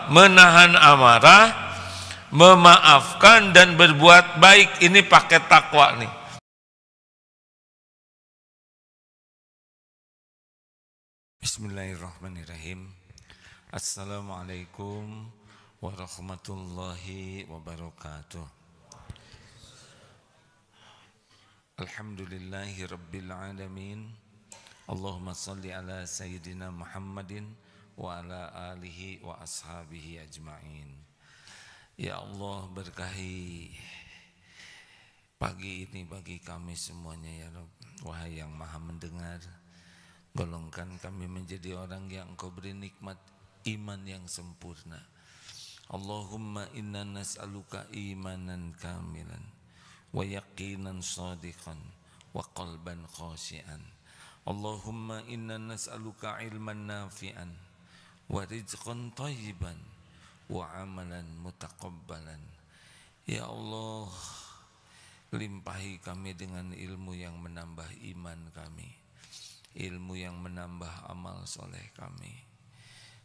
menahan amarah, memaafkan dan berbuat baik. Ini paket takwa nih. Bismillahirrahmanirrahim. Assalamualaikum warahmatullahi wabarakatuh. Alhamdulillahi rabbil alamin. Allahumma salli ala sayyidina Muhammadin wa ala alihi wa ashabihi ajma'in. Ya Allah, berkahi pagi ini bagi kami semuanya ya Rabb. Wahai yang maha mendengar, golongkan kami menjadi orang yang Engkau beri nikmat iman yang sempurna. Allahumma inna nas'aluka imanan kamilan wa yaqinan shadiqan wa qalban khashi'an. Allahumma inna nas'aluka ilman nafi'an wa rizqan thayyiban wa amalan mutaqabbalan. Ya Allah, limpahi kami dengan ilmu yang menambah iman kami, ilmu yang menambah amal soleh kami.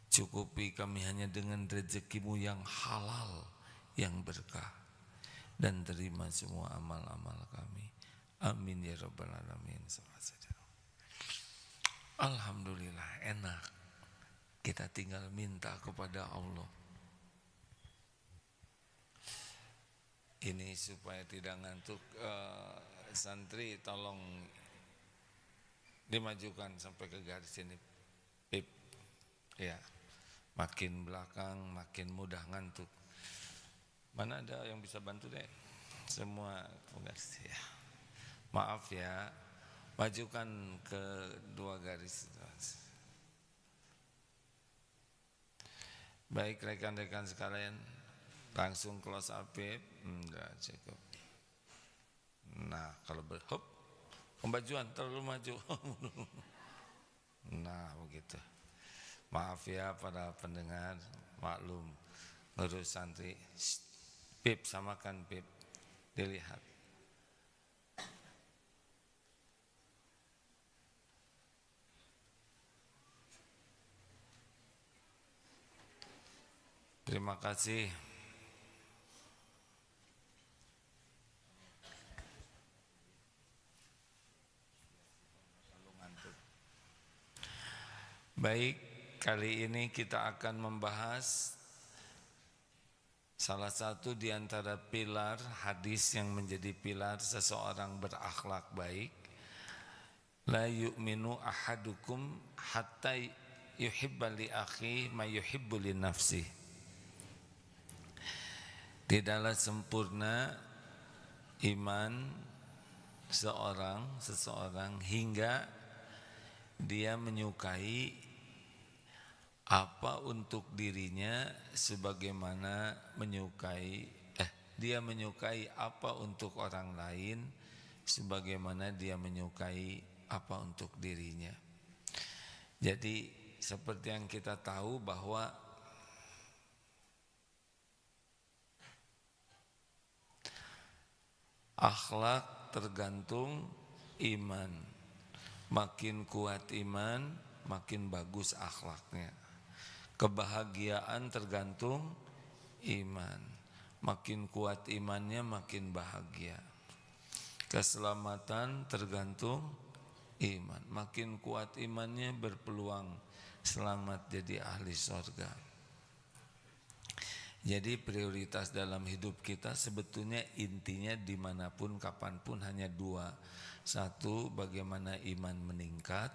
Cukupi kami hanya dengan rezekimu yang halal, yang berkah, dan terima semua amal-amal kami. Amin ya rabbal alamin. Alhamdulillah, enak. Kita tinggal minta kepada Allah. Ini supaya tidak ngantuk, santri tolong dimajukan sampai ke garis ini, pip, ya, makin belakang makin mudah ngantuk. Mana ada yang bisa bantu deh, semua garis ya. Maaf ya, majukan ke dua garis. Baik rekan-rekan sekalian, langsung close up, pip, udah cukup. Nah kalau berhop, pembajuan terlalu maju. Nah begitu. Maaf ya para pendengar, maklum ngurus santri. Pip, samakan pip, dilihat. Terima kasih. Baik, kali ini kita akan membahas salah satu di antara pilar hadis yang menjadi pilar seseorang berakhlak baik. La yu'minu ahadukum hatta yuhibba li akhi ma yuhibbu li nafsi. Tidaklah sempurna iman seseorang hingga dia menyukai apa untuk dirinya sebagaimana dia menyukai apa untuk orang lain sebagaimana dia menyukai apa untuk dirinya. Jadi seperti yang kita tahu bahwa akhlak tergantung iman. Makin kuat iman, makin bagus akhlaknya. Kebahagiaan tergantung iman. Makin kuat imannya, makin bahagia. Keselamatan tergantung iman. Makin kuat imannya, berpeluang selamat jadi ahli surga. Jadi prioritas dalam hidup kita sebetulnya intinya dimanapun, kapanpun hanya dua. Satu, bagaimana iman meningkat,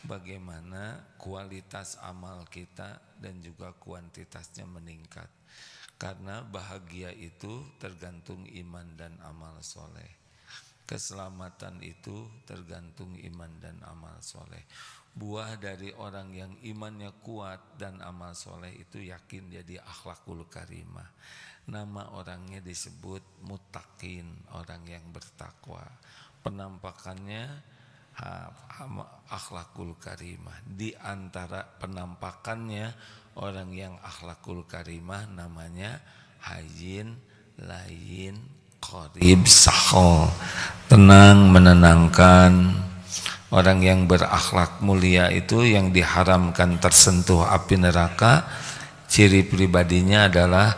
bagaimana kualitas amal kita dan juga kuantitasnya meningkat. Karena bahagia itu tergantung iman dan amal soleh. Keselamatan itu tergantung iman dan amal soleh. Buah dari orang yang imannya kuat dan amal soleh itu yakin jadi akhlakul karimah. Nama orangnya disebut muttaqin, orang yang bertakwa. Penampakannya akhlakul karimah. Di antara penampakannya orang yang akhlakul karimah namanya hayyin, layyin, qarib, sahol. Tenang, menenangkan. Orang yang berakhlak mulia itu yang diharamkan tersentuh api neraka, ciri pribadinya adalah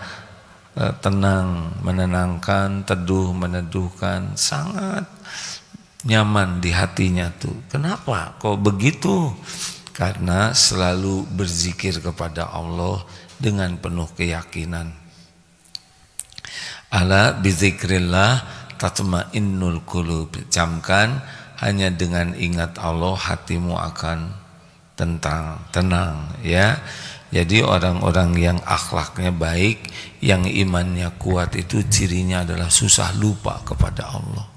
tenang, menenangkan, teduh, meneduhkan, sangat nyaman di hatinya tuh. Kenapa kok begitu? Karena selalu berzikir kepada Allah dengan penuh keyakinan. Ala bizikrillah tatmainnul qulub. Camkan, hanya dengan ingat Allah hatimu akan tenang ya. Jadi orang-orang yang akhlaknya baik, yang imannya kuat itu cirinya adalah susah lupa kepada Allah.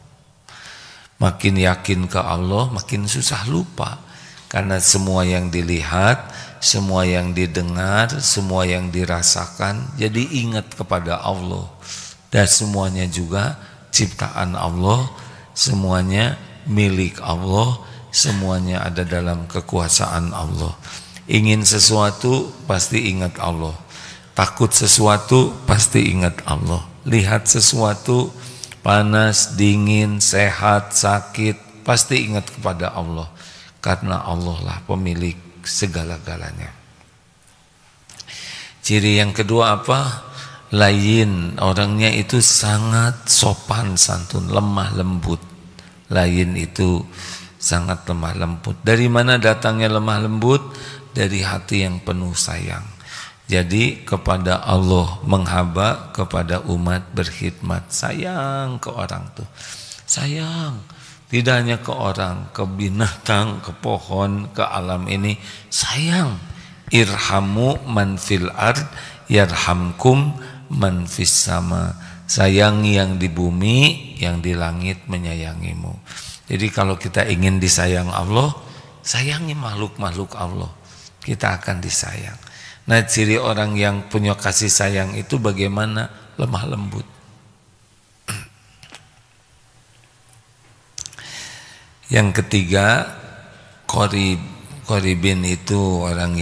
Makin yakin ke Allah, makin susah lupa. Karena semua yang dilihat, semua yang didengar, semua yang dirasakan, jadi ingat kepada Allah. Dan semuanya juga ciptaan Allah, semuanya milik Allah, semuanya ada dalam kekuasaan Allah. Ingin sesuatu, pasti ingat Allah. Takut sesuatu, pasti ingat Allah. Lihat sesuatu, panas, dingin, sehat, sakit, pasti ingat kepada Allah. Karena Allah lah pemilik segala-galanya. Ciri yang kedua apa? Layin, orangnya itu sangat sopan santun, lemah lembut. Layin itu sangat lemah lembut. Dari mana datangnya lemah lembut? Dari hati yang penuh sayang. Jadi kepada Allah menghamba, kepada umat berkhidmat. Sayang ke orang tuh, sayang. Tidak hanya ke orang, ke binatang, ke pohon, ke alam ini. Sayang. Irhamu man fil ard yarhamkum man fis sama. Sayangi yang di bumi, yang di langit menyayangimu. Jadi kalau kita ingin disayang Allah, sayangi makhluk-makhluk Allah, kita akan disayang. Nah, ciri orang yang punya kasih sayang itu bagaimana? Lemah lembut. Yang ketiga, qoribin itu orang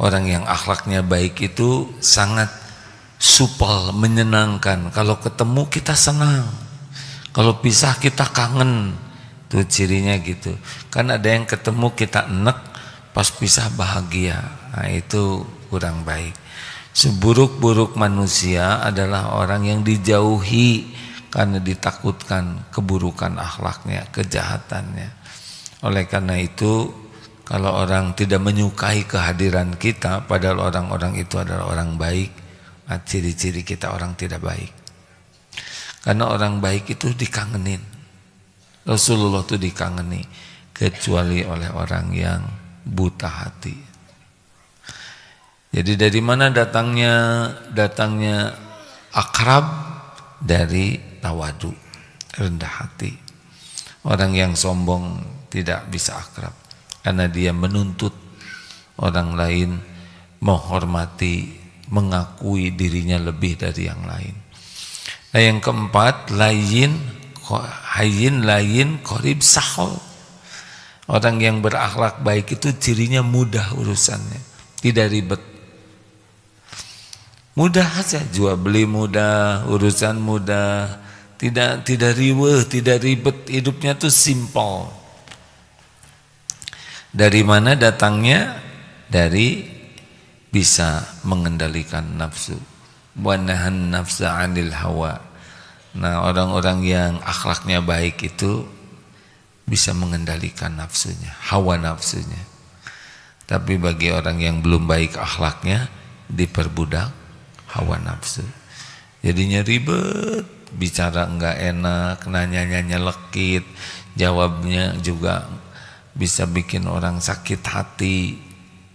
yang akhlaknya baik itu sangat supel, menyenangkan. Kalau ketemu kita senang, kalau pisah kita kangen. Tuh cirinya gitu. Kan ada yang ketemu kita enek, pas pisah bahagia. Nah, itu kurang baik. Seburuk-buruk manusia adalah orang yang dijauhi karena ditakutkan keburukan akhlaknya, kejahatannya. Oleh karena itu, kalau orang tidak menyukai kehadiran kita, padahal orang-orang itu adalah orang baik, nah, ciri-ciri kita orang tidak baik. Karena orang baik itu dikangenin. Rasulullah itu dikangeni, kecuali oleh orang yang buta hati. Jadi dari mana datangnya akrab? Dari tawadu, rendah hati. Orang yang sombong tidak bisa akrab karena dia menuntut orang lain menghormati, mengakui dirinya lebih dari yang lain. Nah, yang keempat, hayyin layin qorib sahol. Orang yang berakhlak baik itu cirinya mudah urusannya, tidak ribet. Mudah saja, jual beli mudah, urusan mudah, tidak riweh, tidak ribet, hidupnya tuh simpel. Dari mana datangnya? Dari bisa mengendalikan nafsu. Wa nahan nafsa 'anil hawa. Nah, orang-orang yang akhlaknya baik itu bisa mengendalikan nafsunya, hawa nafsunya. Tapi bagi orang yang belum baik akhlaknya, diperbudak hawa nafsu. Jadinya ribet, bicara enggak enak, nanyanya nyelekit, jawabnya juga bisa bikin orang sakit hati.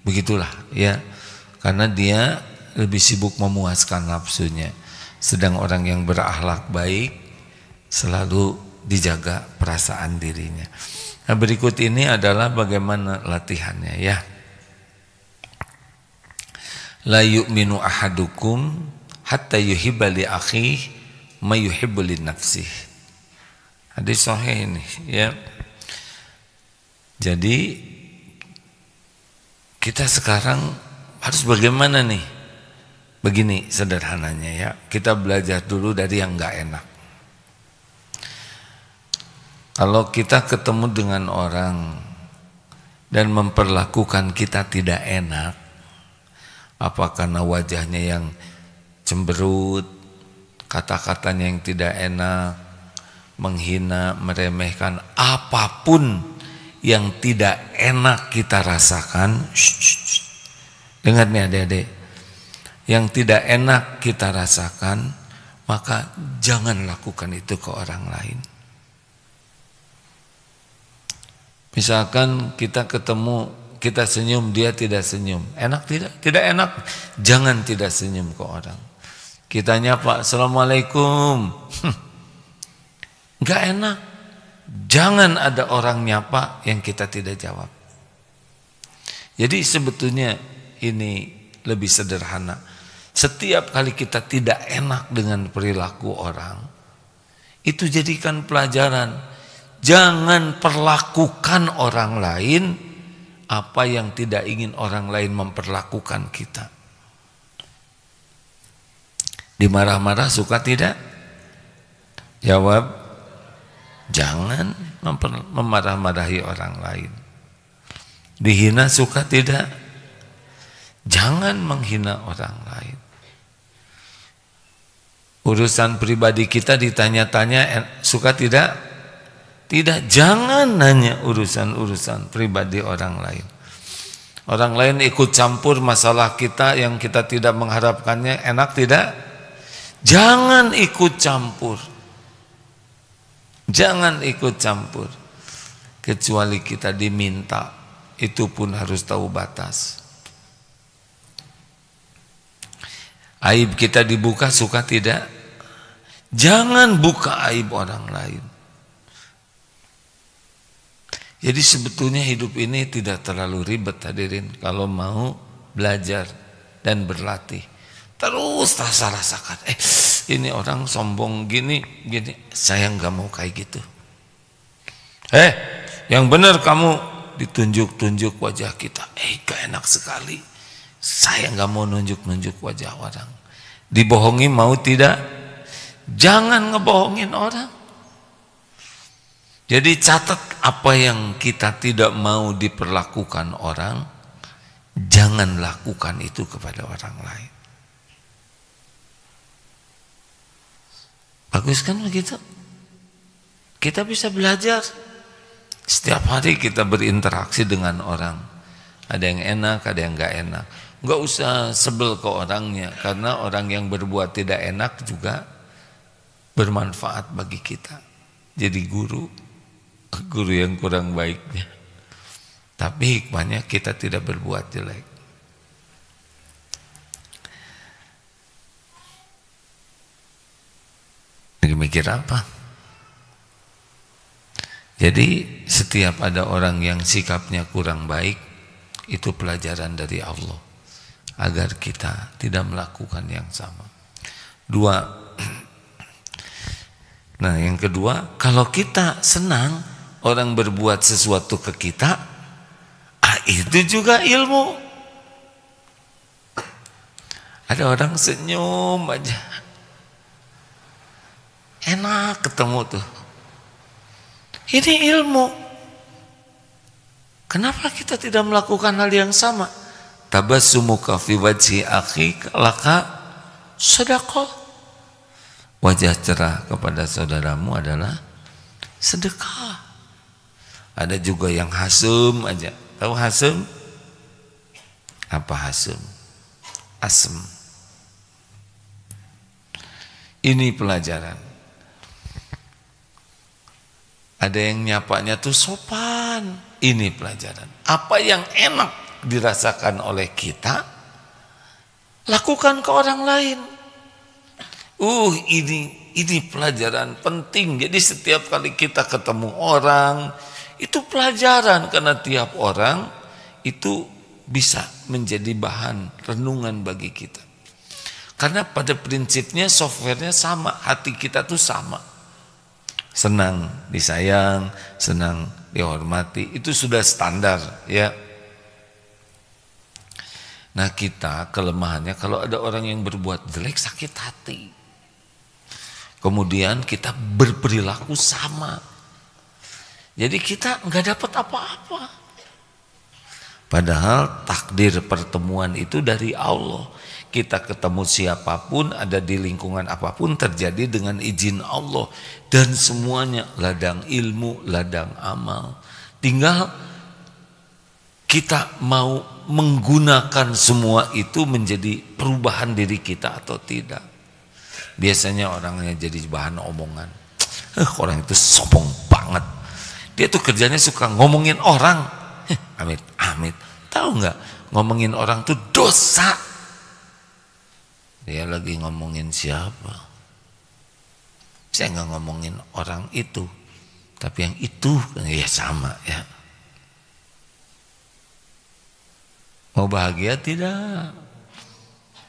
Begitulah ya. Karena dia lebih sibuk memuaskan nafsunya. Sedang orang yang berakhlak baik selalu dijaga perasaan dirinya. Nah, berikut ini adalah bagaimana latihannya ya. La yu'minu ahadukum hatta yuhibba li akhihi ma yuhibbu li nafsihi. Hadis sahih ini ya. Jadi kita sekarang harus bagaimana nih? Begini sederhananya ya. Kita belajar dulu dari yang enggak enak. Kalau kita ketemu dengan orang dan memperlakukan kita tidak enak, Apa karena wajahnya yang cemberut, kata-katanya yang tidak enak, menghina, meremehkan, apapun yang tidak enak kita rasakan. Dengar nih adik-adik, yang tidak enak kita rasakan, maka jangan lakukan itu ke orang lain. Misalkan kita ketemu, kita senyum, dia tidak senyum, enak tidak? Tidak enak, jangan tidak senyum ke orang. Kita nyapa, Assalamualaikum, nggak enak. Jangan ada orang nyapa yang kita tidak jawab. Jadi sebetulnya ini lebih sederhana. Setiap kali kita tidak enak dengan perilaku orang, itu jadikan pelajaran. Jangan perlakukan orang lain apa yang tidak ingin orang lain memperlakukan kita. Dimarah-marah suka tidak? Jawab, jangan memarah-marahi orang lain. Dihina suka tidak? Jangan menghina orang lain. Urusan pribadi kita ditanya-tanya suka tidak? Tidak, jangan nanya urusan-urusan pribadi orang lain. Orang lain ikut campur masalah kita yang kita tidak mengharapkannya, enak tidak? Jangan ikut campur. Jangan ikut campur. Kecuali kita diminta, itu pun harus tahu batas. Aib kita dibuka suka tidak? Jangan buka aib orang lain. Jadi sebetulnya hidup ini tidak terlalu ribet hadirin kalau mau belajar dan berlatih. Terus rasakan, ini orang sombong gini, saya nggak mau kayak gitu. Yang benar kamu, ditunjuk-tunjuk wajah kita, gak enak sekali. Saya nggak mau nunjuk-nunjuk wajah orang. Dibohongi mau tidak? Jangan ngebohongin orang. Jadi catat apa yang kita tidak mau diperlakukan orang, jangan lakukan itu kepada orang lain. Bagus kan begitu? Kita bisa belajar. Setiap hari kita berinteraksi dengan orang. Ada yang enak, ada yang gak enak. Gak usah sebel ke orangnya, karena orang yang berbuat tidak enak juga bermanfaat bagi kita. Jadi guru yang kurang baiknya. Tapi hikmahnya kita tidak berbuat jelek. Lagi mikir apa? Jadi setiap ada orang yang sikapnya kurang baik, itu pelajaran dari Allah agar kita tidak melakukan yang sama. Nah, yang kedua, kalau kita senang orang berbuat sesuatu ke kita, itu juga ilmu. Ada orang senyum aja, enak ketemu tuh. Ini ilmu. Kenapa kita tidak melakukan hal yang sama? Tabassumuka fi wajhi akhika laka sedekah. Wajah cerah kepada saudaramu adalah sedekah. Ada juga yang hasem aja. Tahu hasem? Apa hasem? Asem. Ini pelajaran. Ada yang nyapanya tuh sopan. Ini pelajaran. Apa yang enak dirasakan oleh kita, lakukan ke orang lain. Ini pelajaran penting. Jadi setiap kali kita ketemu orang, itu pelajaran, karena tiap orang itu bisa menjadi bahan renungan bagi kita. Karena pada prinsipnya softwarenya sama, hati kita tuh sama. Senang disayang, senang dihormati, itu sudah standar ya. Nah, kita kelemahannya kalau ada orang yang berbuat jelek, sakit hati. Kemudian kita berperilaku sama. Jadi kita nggak dapat apa-apa. Padahal takdir pertemuan itu dari Allah. Kita ketemu siapapun, ada di lingkungan apapun, terjadi dengan izin Allah. Dan semuanya ladang ilmu, ladang amal. Tinggal kita mau menggunakan semua itu menjadi perubahan diri kita atau tidak. Biasanya orangnya jadi bahan omongan. Orang itu sombong banget. Dia tuh kerjanya suka ngomongin orang. Amit, amit. Tahu nggak? Ngomongin orang tuh dosa. Dia lagi ngomongin siapa? Saya nggak ngomongin orang itu, tapi yang itu ya sama ya. Mau bahagia tidak?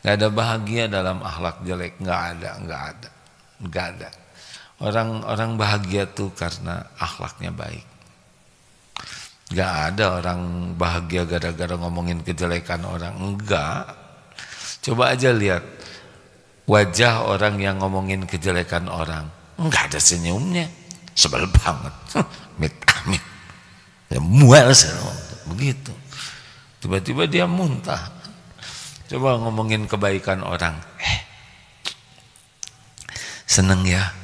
Nggak ada bahagia dalam akhlak jelek, nggak ada. Orang bahagia tuh karena akhlaknya baik. Nggak ada orang bahagia gara-gara ngomongin kejelekan orang, enggak. Coba aja lihat wajah orang yang ngomongin kejelekan orang, enggak ada senyumnya, sebel banget, amit, ya mual begitu. Tiba-tiba dia muntah. Coba ngomongin kebaikan orang, seneng ya,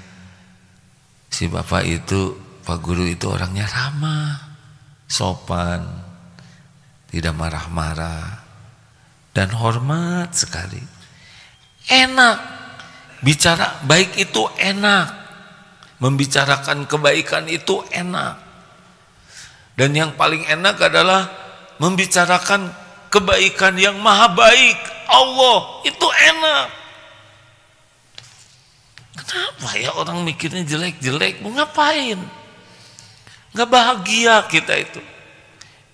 si bapak itu, Pak Guru itu orangnya ramah, sopan, tidak marah-marah, dan hormat sekali. Enak, bicara baik itu enak, membicarakan kebaikan itu enak. Dan yang paling enak adalah membicarakan kebaikan yang maha baik, Allah, itu enak. Kenapa ya orang mikirnya jelek-jelek, mau ngapain? Gak bahagia kita itu.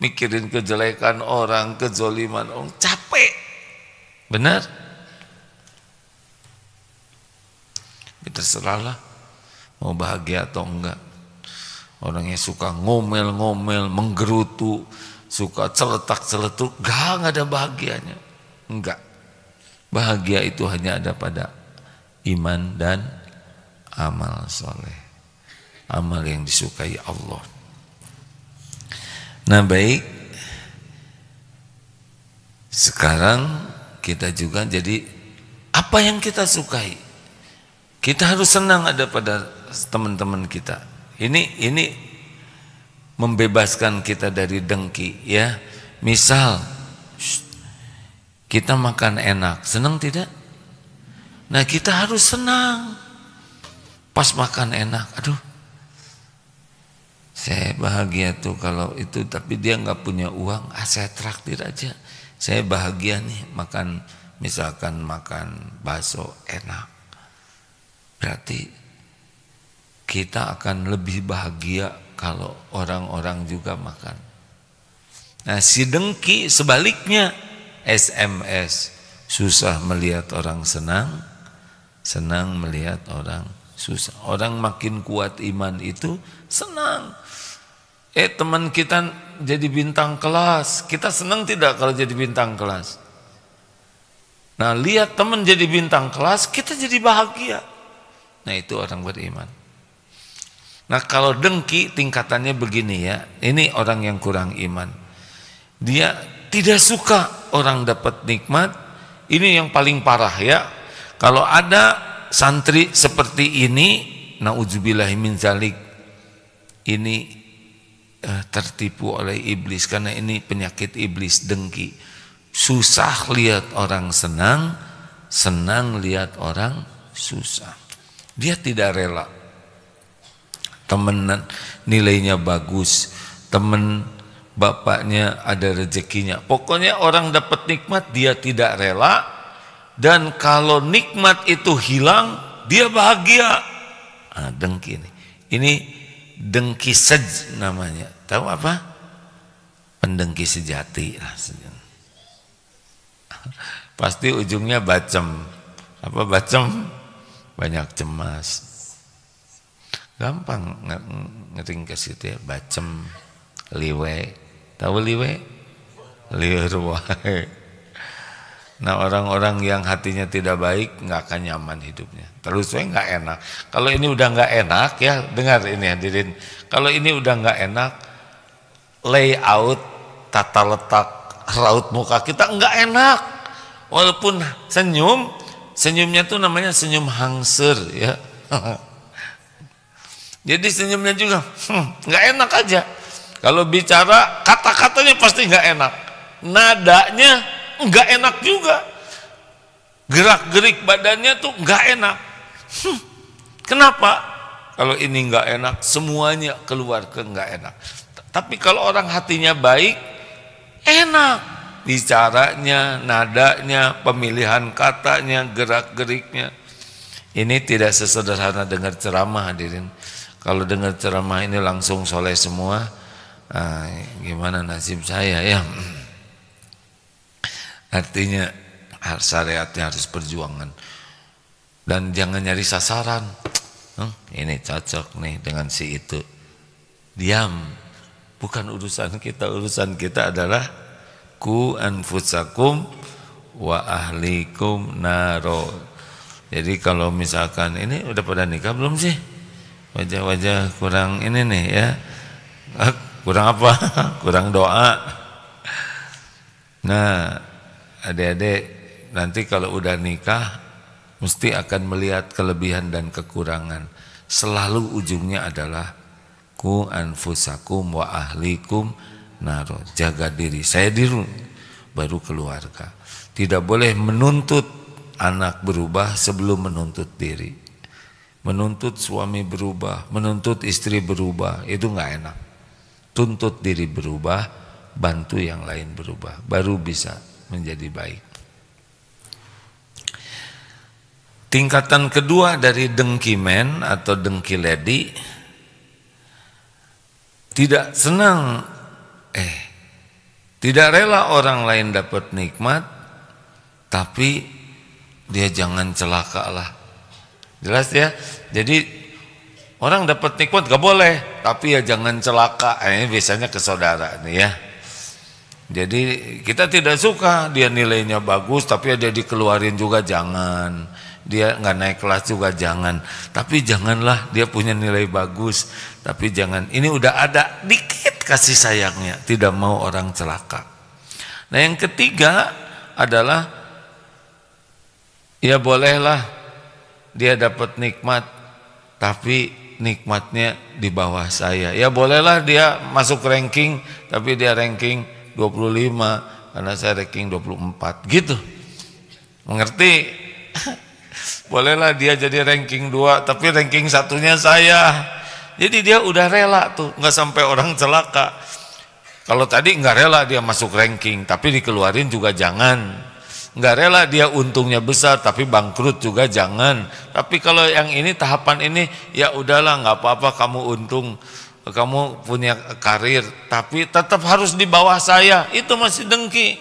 Mikirin kejelekan orang, kezoliman orang, capek. Benar? Terserahlah mau bahagia atau enggak. Orangnya suka ngomel-ngomel, menggerutu, suka celetak-celetuk, enggak ada bahagianya. Enggak. Bahagia itu hanya ada pada iman dan amal soleh, amal yang disukai Allah. Nah baik, sekarang kita juga jadi apa yang kita sukai. Kita harus senang ada pada teman-teman kita. Ini membebaskan kita dari dengki ya. Misal kita makan enak, senang tidak? Nah kita harus senang. Pas makan enak, aduh, saya bahagia tuh kalau itu, tapi dia nggak punya uang, saya traktir aja. Saya bahagia nih makan, misalkan makan bakso enak. Berarti kita akan lebih bahagia kalau orang-orang juga makan. Nah si dengki sebaliknya, SMS, susah melihat orang senang, senang melihat orang susah. Orang makin kuat iman itu senang. Teman kita jadi bintang kelas, kita senang tidak kalau jadi bintang kelas? Nah lihat teman jadi bintang kelas, kita jadi bahagia. Nah itu orang beriman. Nah kalau dengki tingkatannya begini ya, ini orang yang kurang iman. Dia tidak suka orang dapat nikmat. Ini yang paling parah ya. Kalau ada santri seperti ini, na'udzubillahi min zalik, ini tertipu oleh iblis, karena ini penyakit iblis, dengki. Susah lihat orang senang, senang lihat orang susah. Dia tidak rela. Temen nilainya bagus, temen bapaknya ada rezekinya. Pokoknya orang dapat nikmat dia tidak rela, dan kalau nikmat itu hilang dia bahagia. Nah, dengki ini. Ini dengki namanya. Tahu apa? Pendengki sejati. Pasti ujungnya bacem. Apa bacem? Banyak cemas. Gampang ngeringkes itu ya, bacem, liwe. Tahu liwe? Liur wae. Nah orang-orang yang hatinya tidak baik nggak akan nyaman hidupnya. Terus saya nggak enak. Kalau ini udah nggak enak ya, dengar ini hadirin. Kalau ini udah nggak enak, layout tata letak raut muka kita enggak enak. Walaupun senyumnya tuh namanya senyum hangser ya. Jadi senyumnya juga enggak enak aja. Kalau bicara kata-katanya pasti enggak enak. Nadanya enggak enak juga. Gerak-gerik badannya tuh enggak enak. Kenapa? Kalau ini enggak enak, semuanya keluar ke enggak enak. Tapi kalau orang hatinya baik, enak. Bicaranya, nadanya, pemilihan katanya, gerak-geriknya. Ini tidak sesederhana dengar ceramah, hadirin. Kalau dengar ceramah ini langsung soleh semua, gimana nasib saya ya? Artinya syariatnya harus perjuangan. Dan jangan nyari sasaran. Ini cocok nih dengan si itu. Diam. Bukan urusan kita adalah ku anfusakum wa ahlikum naro. Jadi kalau misalkan ini udah pada nikah belum sih? Wajah-wajah kurang ini nih ya. Kurang apa? Kurang doa. Nah, adik-adik nanti kalau udah nikah mesti akan melihat kelebihan dan kekurangan. Selalu ujungnya adalah ku anfusakum wa ahlikum naro. Jaga diri. Saya diri baru keluarga. Tidak boleh menuntut anak berubah sebelum menuntut diri. Menuntut suami berubah, menuntut istri berubah, itu enggak enak. Tuntut diri berubah, bantu yang lain berubah, baru bisa menjadi baik. Tingkatan kedua dari dengki men atau dengki lady, tidak senang, tidak rela orang lain dapat nikmat, tapi dia jangan celaka lah. Jelas ya? Jadi orang dapat nikmat gak boleh, tapi ya jangan celaka. Ini biasanya ke saudara nih ya. Jadi kita tidak suka dia nilainya bagus, tapi dia dikeluarin juga jangan. Dia nggak naik kelas juga jangan. Tapi janganlah dia punya nilai bagus, tapi jangan. Ini udah ada dikit kasih sayangnya, tidak mau orang celaka. Nah yang ketiga adalah ya bolehlah dia dapat nikmat, tapi nikmatnya di bawah saya. Ya bolehlah dia masuk ranking, tapi dia ranking 25 karena saya ranking 24 gitu. Mengerti? Bolehlah dia jadi ranking 2 tapi ranking satunya saya. Jadi dia udah rela tuh, nggak sampai orang celaka. Kalau tadi nggak rela dia masuk ranking tapi dikeluarin juga jangan. Nggak rela dia untungnya besar tapi bangkrut juga jangan. Tapi kalau yang ini tahapan ini ya udahlah nggak apa-apa kamu untung, kamu punya karir tapi tetap harus di bawah saya, itu masih dengki.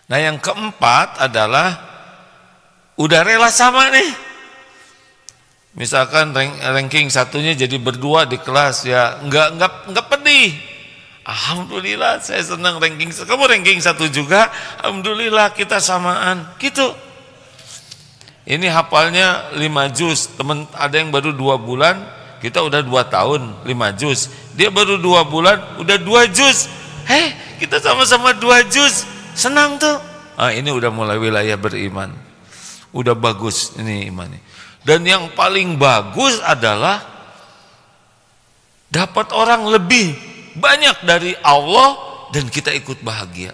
Nah yang keempat adalah udah rela sama nih. Misalkan ranking satunya jadi berdua di kelas ya enggak pedih. Alhamdulillah saya senang ranking. Kamu ranking 1 juga, alhamdulillah kita samaan. Gitu. Ini hafalnya 5 juz. Teman ada yang baru 2 bulan, kita udah 2 tahun 5 juz. Dia baru 2 bulan udah 2 juz. Kita sama-sama 2 juz. Senang tuh. Ini udah mulai wilayah beriman. Udah bagus ini imannya. Dan yang paling bagus adalah dapat orang lebih banyak dari Allah dan kita ikut bahagia.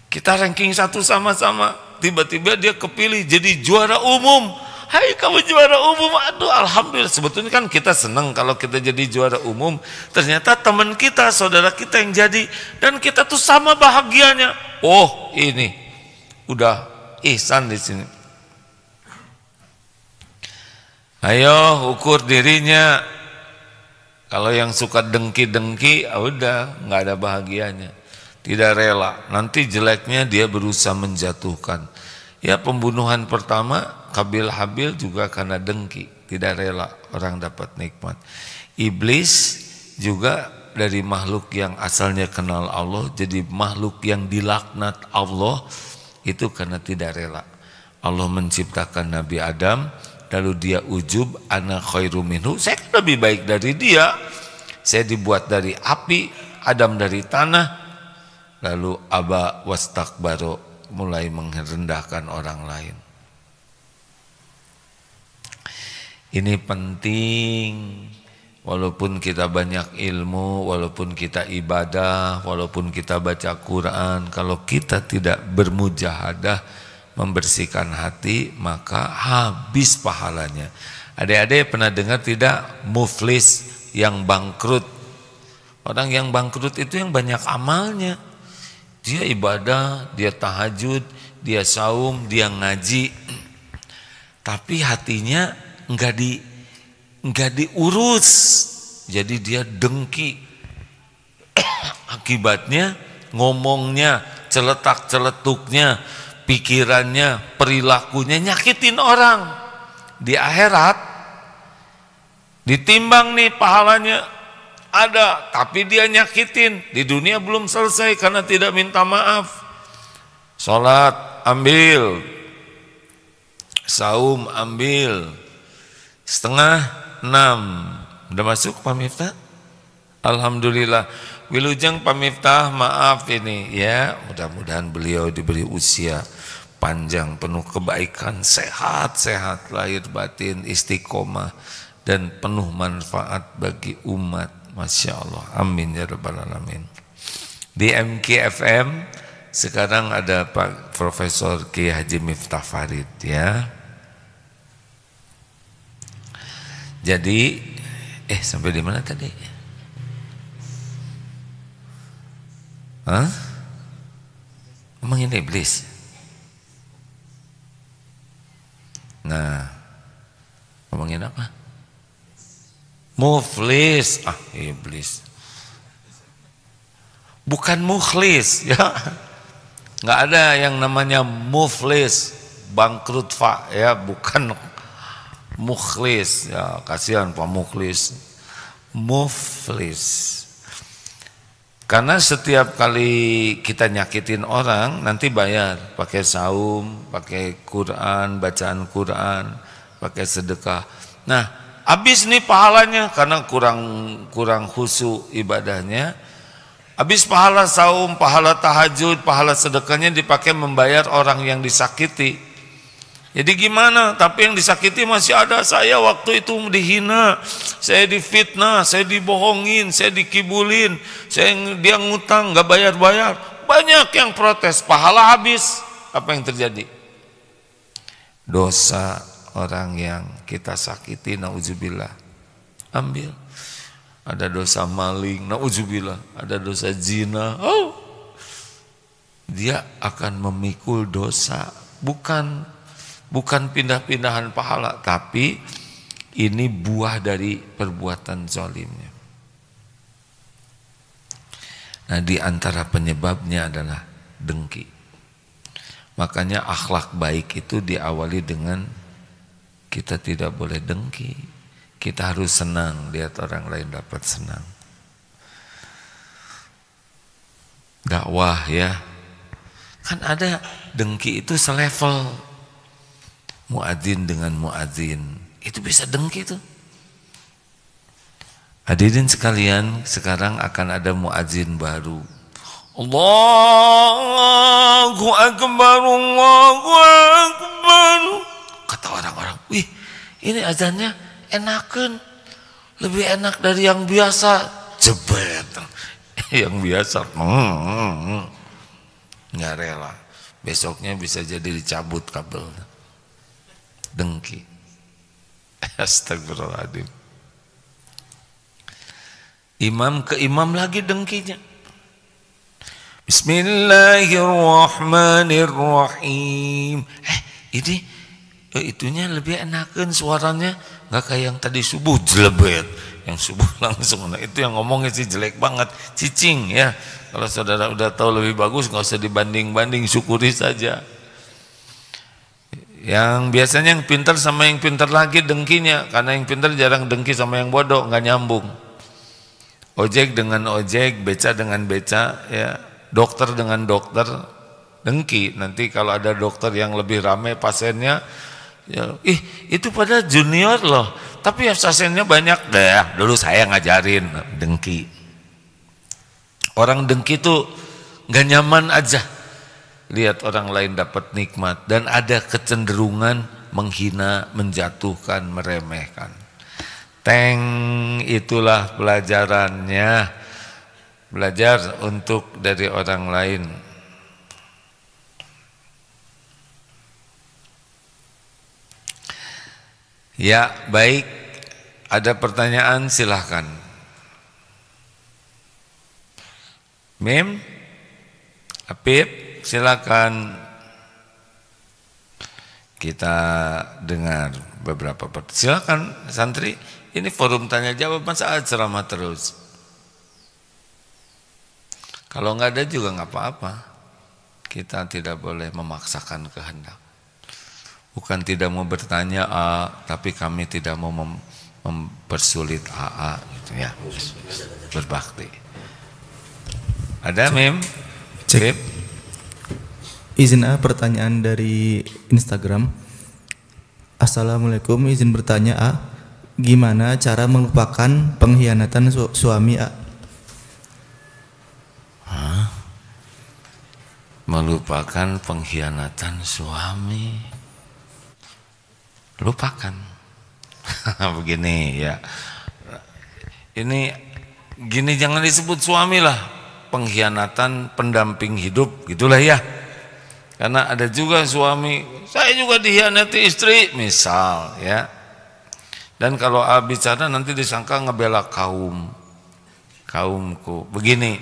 Kita ranking 1 sama-sama, tiba-tiba dia kepilih jadi juara umum. Hai kamu juara umum, aduh alhamdulillah. Sebetulnya kan kita senang kalau kita jadi juara umum. Ternyata teman kita, saudara kita yang jadi, dan kita tuh sama bahagianya. Oh ini udah ihsan di sini. Ayo ukur dirinya. Kalau yang suka dengki-dengki, udah nggak ada bahagianya. Tidak rela. Nanti jeleknya dia berusaha menjatuhkan. Ya pembunuhan pertama Kabil Habil juga karena dengki, tidak rela orang dapat nikmat. Iblis juga dari makhluk yang asalnya kenal Allah jadi makhluk yang dilaknat Allah, itu karena tidak rela. Allah menciptakan Nabi Adam, lalu dia ujub, ana khairu minhu, saya lebih baik dari dia. saya dibuat dari api, Adam dari tanah. Lalu aba wastakbaru, mulai merendahkan orang lain. Ini penting. Walaupun kita banyak ilmu, walaupun kita ibadah, walaupun kita baca Quran, kalau kita tidak bermujahadah membersihkan hati, maka habis pahalanya. Adik-adik pernah dengar tidak muflis yang bangkrut? Orang yang bangkrut itu yang banyak amalnya. Dia ibadah, dia tahajud, dia saum, dia ngaji, tapi hatinya enggak diurus, jadi dia dengki. Akibatnya ngomongnya, celetak-celetuknya, pikirannya, perilakunya nyakitin orang. Di akhirat ditimbang nih pahalanya ada, tapi dia nyakitin. Di dunia belum selesai karena tidak minta maaf. Sholat ambil, saum ambil, 5:30. Udah masuk Pak Miftah? Alhamdulillah. Wilujeng Pak Miftah, maaf ini ya, mudah-mudahan beliau diberi usia panjang, penuh kebaikan, sehat-sehat lahir batin, istiqomah, dan penuh manfaat bagi umat. Masya Allah, amin ya rabbal alamin. Di MKFM sekarang ada Pak Profesor Kiai Haji Miftah Farid ya. Jadi sampai di mana tadi? Hah? Ngomongin iblis. Nah, ngomongin apa? Muflis, iblis. Bukan mukhlis ya. Nggak ada yang namanya muflis, bangkrut Pak ya, bukan mukhlis ya, kasihan Pak Mukhlis. Muflis. Karena setiap kali kita nyakitin orang nanti bayar, pakai saum, pakai Quran, bacaan Quran, pakai sedekah. Nah, habis nih pahalanya karena kurang khusyuk ibadahnya. Habis pahala saum, pahala tahajud, pahala sedekahnya dipakai membayar orang yang disakiti. Jadi gimana? Tapi yang disakiti masih ada. Saya waktu itu dihina, saya difitnah, saya dibohongin, saya dikibulin, dia ngutang nggak bayar-bayar. Banyak yang protes, pahala habis. Apa yang terjadi? Dosa orang yang kita sakiti, na'udzubillah, ambil. Ada dosa maling, na'udzubillah, ada dosa zina, dia akan memikul dosa. Bukan pindah-pindahan pahala, tapi ini buah dari perbuatan zalimnya. Nah, di antara penyebabnya adalah dengki. Makanya akhlak baik itu diawali dengan kita tidak boleh dengki. Kita harus senang lihat orang lain dapat senang. Dakwah ya, kan ada dengki itu selevel. Muadzin dengan muadzin itu bisa dengki tuh. Hadirin sekalian, sekarang akan ada muadzin baru. Allahu Akbar, Allahu Akbar. Kata orang-orang, wih, ini azannya enakan, lebih enak dari yang biasa. Jebet, yang biasa nggak rela. Besoknya bisa jadi dicabut kabelnya. Dengki. Astagfirullahaladzim. Imam ke imam lagi dengkinya. Bismillahirrahmanirrahim. Ini itunya lebih enakan suaranya, nggak kayak yang tadi subuh jelebet. Yang subuh langsung, nah itu yang ngomongnya sih jelek banget, cicing ya. Kalau saudara udah tahu lebih bagus, nggak usah dibanding-banding, syukuri saja. Yang biasanya yang pintar sama yang pintar lagi dengkinya, karena yang pintar jarang dengki sama yang bodoh, nggak nyambung. Ojek dengan ojek, beca dengan beca, ya, dokter dengan dokter, dengki. Nanti kalau ada dokter yang lebih ramai pasiennya, Ya, itu pada junior loh, tapi absennya banyak deh. Dulu saya ngajarin, dengki. Orang dengki tuh nggak nyaman aja lihat orang lain dapat nikmat dan ada kecenderungan menghina, menjatuhkan, meremehkan. Itulah pelajarannya. Belajar untuk dari orang lain. Ya, baik. Ada pertanyaan silahkan. Mim, Apip, silakan. Kita dengar beberapa pertanyaan. Silakan santri. Ini forum tanya jawab, masa ceramah terus. Kalau nggak ada juga nggak apa-apa. Kita tidak boleh memaksakan kehendak. Bukan tidak mau bertanya A, tapi kami tidak mau mempersulit AA gitu ya. Berbakti. Ada Mim? Cek. Izin A, pertanyaan dari Instagram. Assalamualaikum, izin bertanya A, gimana cara melupakan pengkhianatan suami A? Melupakan pengkhianatan suami. Lupakan. Begini ya. Ini gini, jangan disebut suami lah. Pengkhianatan pendamping hidup gitulah ya. Karena ada juga suami, saya juga dikhianati istri misal ya. Dan kalau A bicara nanti disangka ngebela kaumku. Begini,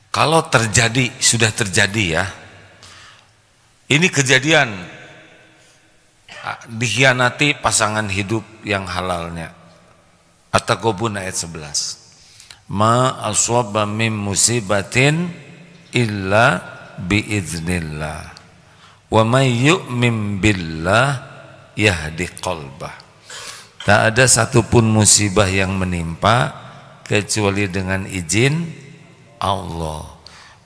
kalau terjadi, sudah terjadi ya, ini kejadian dikhianati pasangan hidup yang halalnya. At-Taghabun ayat 11. Ma aswaba min musibatin illa biiznillah wa may yu'min billah yahdi qalbah. Tak ada satupun musibah yang menimpa kecuali dengan izin Allah.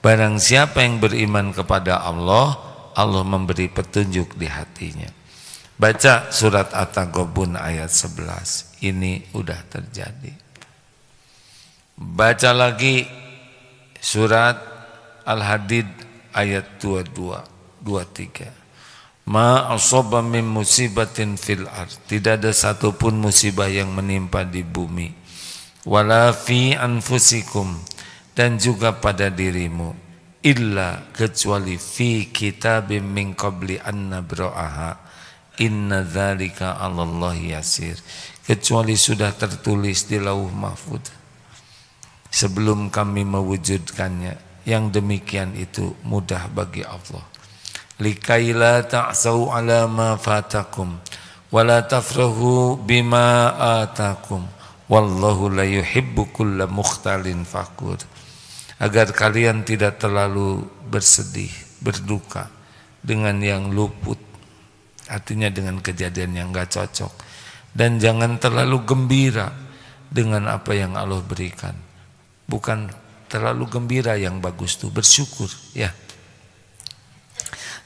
Barang siapa yang beriman kepada Allah, Allah memberi petunjuk di hatinya. Baca surat At-Taghabun ayat 11. Ini udah terjadi. Baca lagi surat Al-Hadid ayat 23. Ma asaba min musibatin fil ard. Tidak ada satupun musibah yang menimpa di bumi. Wala fi anfusikum, dan juga pada dirimu, illa kecuali fi kitabim min qabli an nabra'aha inna dzalika 'alallahi yasir. Kecuali sudah tertulis di Lauh Mahfuz sebelum kami mewujudkannya, yang demikian itu mudah bagi Allah. Likaila ta'sau 'ala ma fatakum wa la tafrahu bima atakum wallahu la yuhibbu kulla mukhtalin fakhur. Agar kalian tidak terlalu bersedih, berduka dengan yang luput, artinya dengan kejadian yang gak cocok, dan jangan terlalu gembira dengan apa yang Allah berikan. Bukan terlalu gembira, yang bagus tuh bersyukur ya.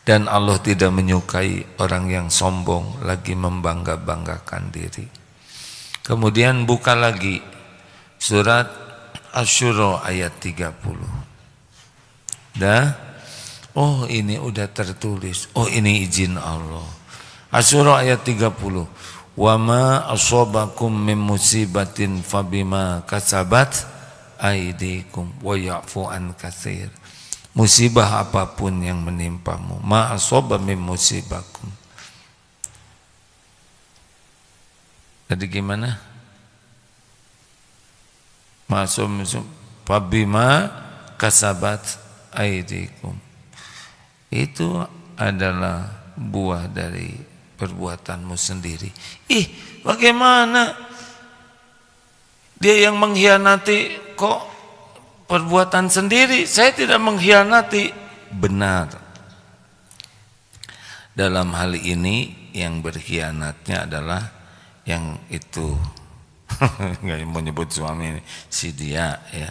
Dan Allah tidak menyukai orang yang sombong lagi membangga-banggakan diri. Kemudian buka lagi surat Asy-Syura ayat 30. Dah? Oh, ini udah tertulis. Oh, ini izin Allah. Asy-Syura ayat 30. Wa ma asabakum min musibatin fabima kasabat aydikum wa ya'fu an katsir. Musibah apapun yang menimpamu, ma asaba min musibakum. Jadi gimana? Masum fabima kasabat aydikum. Itu adalah buah dari perbuatanmu sendiri. Bagaimana dia yang mengkhianati kok perbuatan sendiri? Saya tidak mengkhianati. Benar. Dalam hal ini yang berkhianatnya adalah yang itu nggak mau nyebut suami, si dia ya.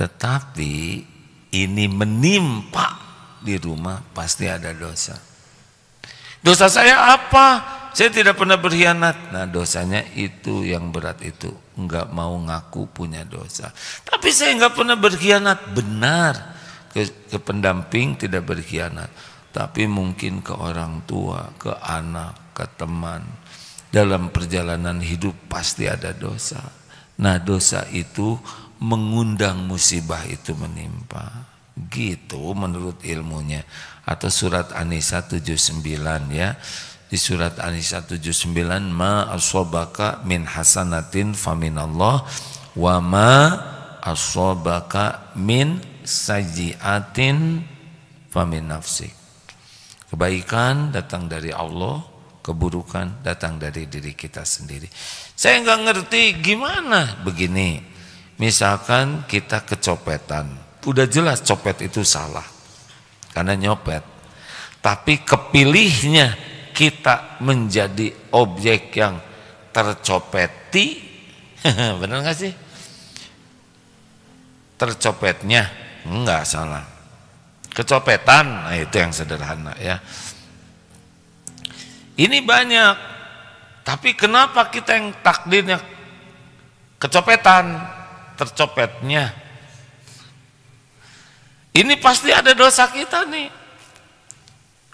Tetapi ini menimpa di rumah pasti ada dosa. Dosa saya apa? Saya tidak pernah berkhianat. Nah, dosanya itu yang berat itu, enggak mau ngaku punya dosa. Tapi saya enggak pernah berkhianat, benar. Ke pendamping tidak berkhianat, tapi mungkin ke orang tua, ke anak, ke teman. Dalam perjalanan hidup pasti ada dosa. Nah, dosa itu mengundang musibah itu menimpa. Gitu menurut ilmunya. Atau surat An-Nisa 79 ya. Di surat An-Nisa 79, ma ashabaka min hasanatin faminallah wa ma ashabaka min sayyiatin famin nafsik. Kebaikan datang dari Allah, keburukan datang dari diri kita sendiri. Saya nggak ngerti gimana begini. Misalkan kita kecopetan, udah jelas copet itu salah karena nyopet. Tapi kepilihnya kita menjadi objek yang tercopeti, benar nggak sih? Tercopetnya enggak salah. Kecopetan, nah itu yang sederhana ya. Ini banyak, tapi kenapa kita yang takdirnya kecopetan, tercopetnya? Ini pasti ada dosa kita nih.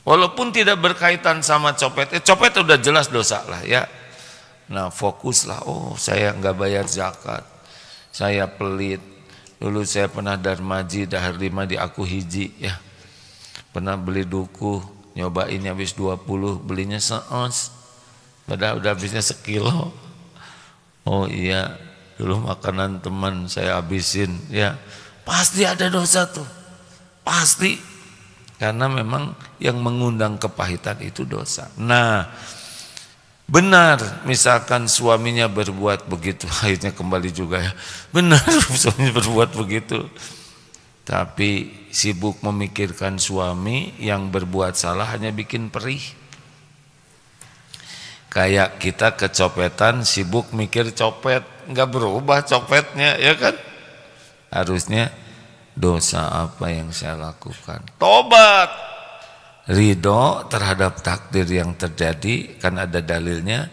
Walaupun tidak berkaitan sama copet, copet udah jelas dosa lah ya. Nah fokuslah, oh saya nggak bayar zakat, saya pelit. Dulu saya pernah darmaji, dahar 5 di aku hiji ya. Pernah beli duku, nyobain habis 20, belinya seons. Padahal udah habisnya sekilo. Oh iya, dulu makanan teman saya habisin ya. Pasti ada dosa tuh, pasti. Karena memang yang mengundang kepahitan itu dosa. Nah, benar misalkan suaminya berbuat begitu, akhirnya kembali juga ya. Benar suaminya berbuat begitu. Tapi sibuk memikirkan suami yang berbuat salah hanya bikin perih. Kayak kita kecopetan sibuk mikir copet, nggak berubah copetnya ya kan? Harusnya dosa apa yang saya lakukan? Tobat, ridho terhadap takdir yang terjadi, kan ada dalilnya.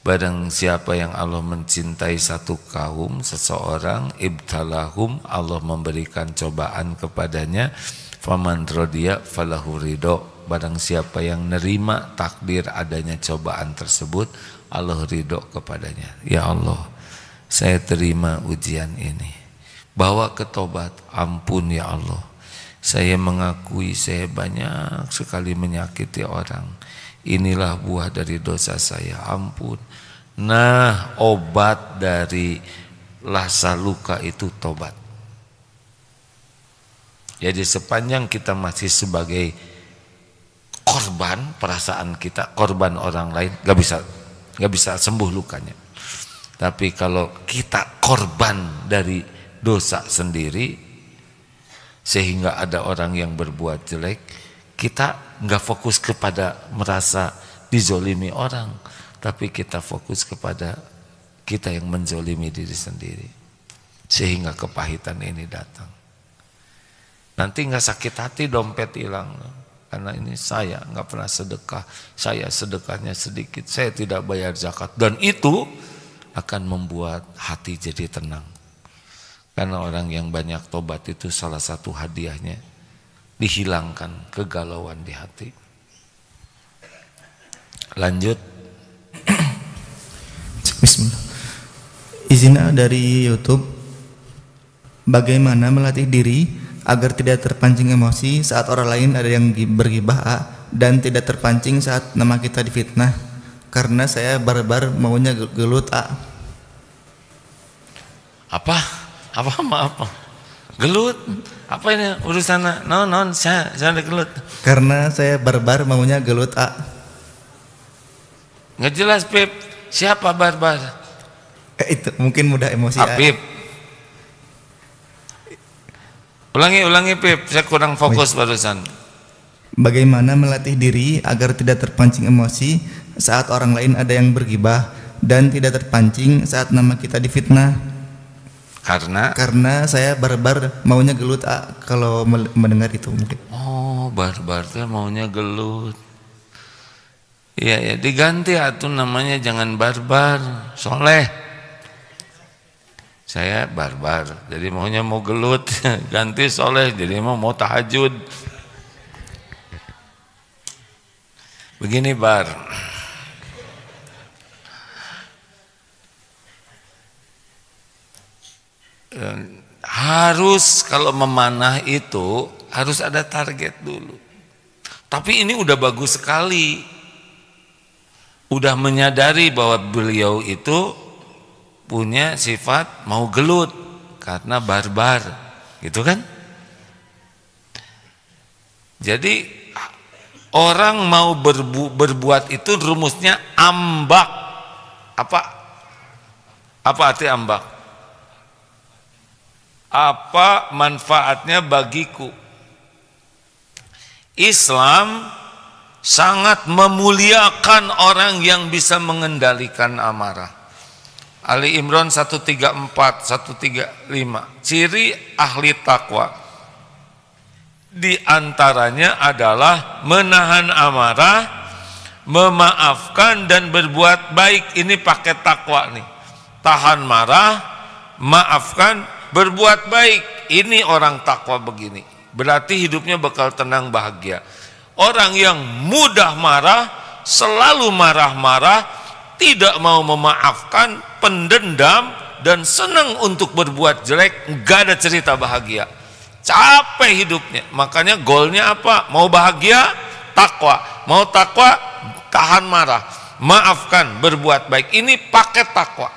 Barang siapa yang Allah mencintai satu kaum, seseorang, ibtalahum, Allah memberikan cobaan kepadanya, faman rodiya falahu ridho. Barang siapa yang nerima takdir adanya cobaan tersebut, Allah ridho kepadanya. Ya Allah, saya terima ujian ini, bawa ke tobat, ampun ya Allah. Saya mengakui saya banyak sekali menyakiti orang. Inilah buah dari dosa saya, ampun. Nah, obat dari rasa luka itu tobat. Jadi sepanjang kita masih sebagai korban, perasaan kita korban orang lain, gak bisa sembuh lukanya. Tapi kalau kita korban dari dosa sendiri, sehingga ada orang yang berbuat jelek, kita nggak fokus kepada merasa dizolimi orang, tapi kita fokus kepada kita yang menzolimi diri sendiri, sehingga kepahitan ini datang. Nanti nggak sakit hati dompet hilang, karena ini saya nggak pernah sedekah, saya sedekahnya sedikit, saya tidak bayar zakat, dan itu akan membuat hati jadi tenang. Karena orang yang banyak tobat itu salah satu hadiahnya dihilangkan kegalauan di hati. Lanjut. Bismillah. Izin dari YouTube. Bagaimana melatih diri agar tidak terpancing emosi saat orang lain ada yang bergibah dan tidak terpancing saat nama kita difitnah? Karena saya barbar maunya gelut Apa? Gelut? Apa ini urusan? Non, saya ada gelut. Karena saya barbar maunya gelut Nggak jelas Pip. Siapa barbar? Itu mungkin mudah emosi. Pip. Ulangi Pip. Saya kurang fokus barusan. Bagaimana melatih diri agar tidak terpancing emosi saat orang lain ada yang bergibah dan tidak terpancing saat nama kita difitnah? Karena saya barbar maunya gelut kalau mendengar itu mungkin. Oh, barbar tuh maunya gelut. Iya ya, diganti atuh namanya, jangan barbar, soleh. Saya barbar, jadi maunya mau gelut, ganti soleh, jadi mau tahajud. Begini bar. Harus kalau memanah itu harus ada target dulu. Tapi ini udah bagus sekali, udah menyadari bahwa beliau itu punya sifat mau gelut karena barbar, gitu kan? Jadi orang mau berbuat itu rumusnya ambak. Apa arti ambak? Apa manfaatnya bagiku? Islam sangat memuliakan orang yang bisa mengendalikan amarah. Ali Imran 134, 135. Ciri ahli takwa di antaranya adalah menahan amarah, memaafkan dan berbuat baik. Ini paket takwa nih. Tahan marah, maafkan, berbuat baik. Ini orang takwa begini. Berarti hidupnya bakal tenang, bahagia. Orang yang mudah marah, selalu marah-marah, tidak mau memaafkan, pendendam, dan senang untuk berbuat jelek, gak ada cerita bahagia. Capek hidupnya. Makanya goalnya apa? Mau bahagia, takwa. Mau takwa, tahan marah, maafkan, berbuat baik. Ini paket takwa.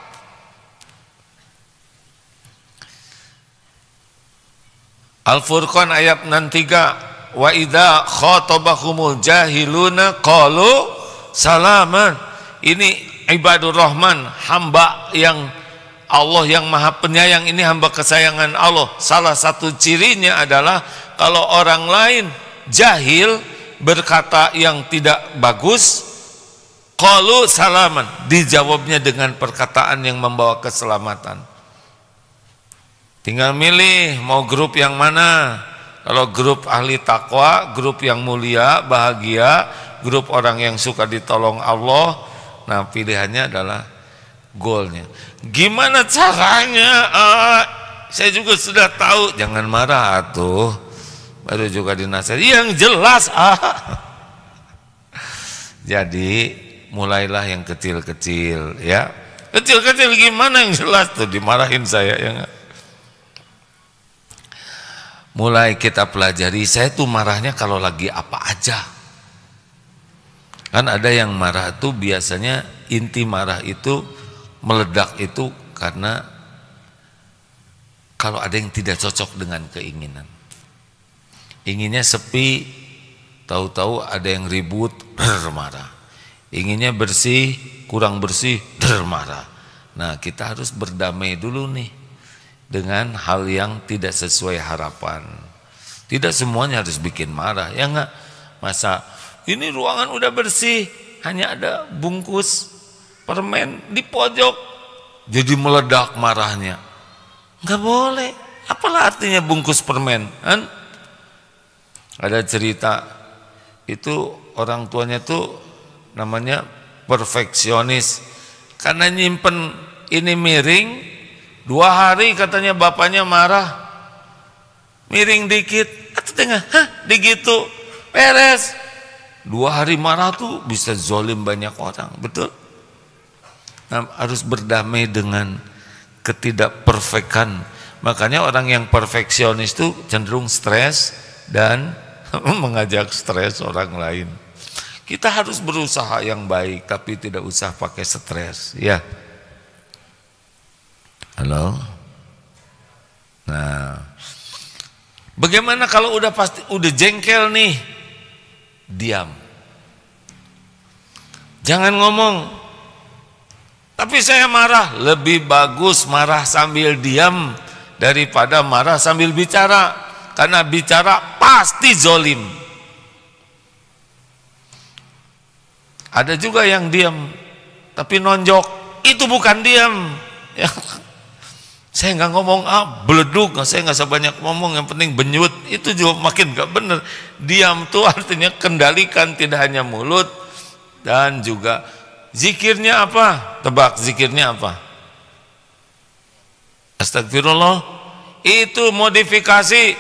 Al-Furqan ayat 63, wa idza khatabahumul jahiluna qalu salaman. Ini ibadur rahman, hamba yang Allah yang maha penyayang, ini hamba kesayangan Allah. Salah satu cirinya adalah kalau orang lain jahil berkata yang tidak bagus, qalu salaman, dijawabnya dengan perkataan yang membawa keselamatan. Tinggal milih mau grup yang mana. Kalau grup ahli takwa, grup yang mulia, bahagia, grup orang yang suka ditolong Allah. Nah, pilihannya adalah goalnya. Gimana caranya? Saya juga sudah tahu. Jangan marah atuh. Baru juga dinasihati yang jelas. Jadi mulailah yang kecil-kecil, ya. Kecil-kecil gimana yang jelas tuh, dimarahin saya ya enggak? Mulai kita pelajari. Saya tuh marahnya kalau lagi apa aja. Kan ada yang marah tuh biasanya inti marah itu meledak itu karena kalau ada yang tidak cocok dengan keinginan. Inginnya sepi, tahu-tahu ada yang ribut, marah. Inginnya bersih, kurang bersih, marah. Nah, kita harus berdamai dulu nih dengan hal yang tidak sesuai harapan. Tidak semuanya harus bikin marah, ya enggak? Masa ini ruangan udah bersih, hanya ada bungkus permen di pojok, jadi meledak marahnya. Enggak boleh. Apalah artinya bungkus permen, kan? Ada cerita itu orang tuanya tuh namanya perfeksionis. Karena nyimpen ini miring, 2 hari katanya bapaknya marah, miring dikit, atau tengah, digitu, beres. 2 hari marah tuh bisa zolim banyak orang, betul? Nah, harus berdamai dengan ketidakperfekan. Makanya orang yang perfeksionis tuh cenderung stres dan mengajak stres orang lain. Kita harus berusaha yang baik, tapi tidak usah pakai stres, ya. Halo. Nah, bagaimana kalau udah jengkel nih? Diam. Jangan ngomong. Tapi saya marah. Lebih bagus marah sambil diam daripada marah sambil bicara. Karena bicara pasti zolim. Ada juga yang diam tapi nonjok. Itu bukan diam. Saya nggak ngomong beleduk, saya nggak sebanyak ngomong, yang penting benyut, itu juga makin nggak bener. Diam tuh artinya kendalikan tidak hanya mulut dan juga zikirnya apa? Tebak zikirnya apa? Astagfirullah. Itu modifikasi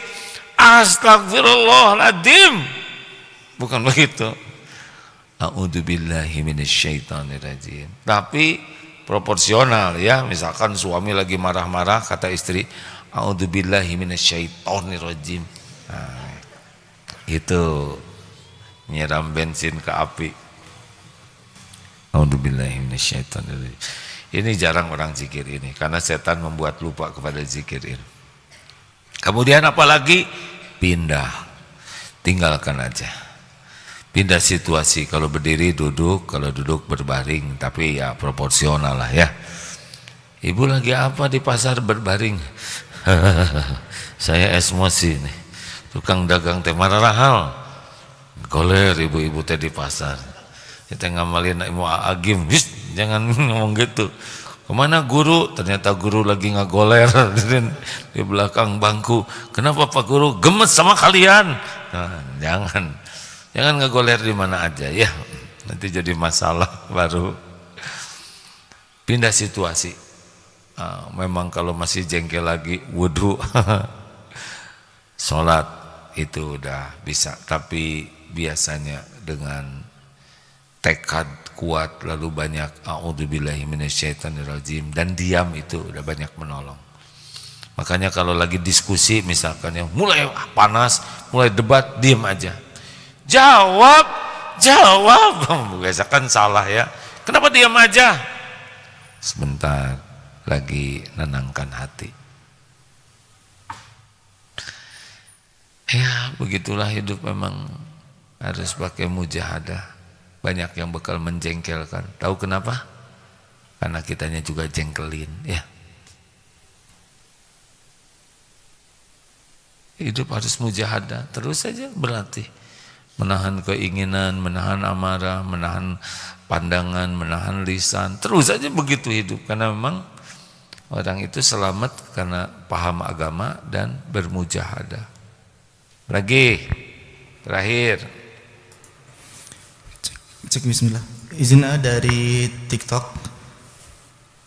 astagfirullahaladzim, bukan begitu. A'udzubillahi minasyaitonirrajim. Tapi proporsional ya, misalkan suami lagi marah-marah kata istri a'udzubillahi minasyaitonirrajim, nah, itu nyiram bensin ke api. A'udzubillahi minasyaitonirrajim. Ini jarang orang zikir ini karena setan membuat lupa kepada zikir ini. Kemudian apalagi pindah, tinggalkan aja. Pindah situasi, kalau berdiri duduk, kalau duduk berbaring, tapi ya proporsional lah ya. Ibu lagi apa di pasar berbaring? Saya emosi nih, tukang dagang teh marah hal, goler ibu-ibu teh di pasar. Kita ngamalin ilmu agim, jangan ngomong gitu. Kemana guru? Ternyata guru lagi ngagoler di belakang bangku. Kenapa Pak Guru? Gemes sama kalian. Nah, jangan ngegoler di mana aja ya, nanti jadi masalah baru. Pindah situasi. Memang kalau masih jengkel lagi wudhu, sholat itu udah bisa. Tapi biasanya dengan tekad kuat lalu banyak a'udzubillahi minasyaitonirrajim dan diam itu udah banyak menolong. Makanya kalau lagi diskusi misalkan yang mulai panas, mulai debat, diam aja. Jawab. Biasakan salah ya. Kenapa diam aja? Sebentar lagi nenangkan hati. Ya begitulah hidup, memang harus pakai mujahadah. Banyak yang bakal menjengkelkan. Tahu kenapa? Karena kitanya juga jengkelin ya. Hidup harus mujahadah, terus saja berlatih. Menahan keinginan, menahan amarah, menahan pandangan, menahan lisan, terus saja begitu hidup. Karena memang orang itu selamat karena paham agama dan bermujahadah. Lagi terakhir, cek bismillah. Izin dari TikTok.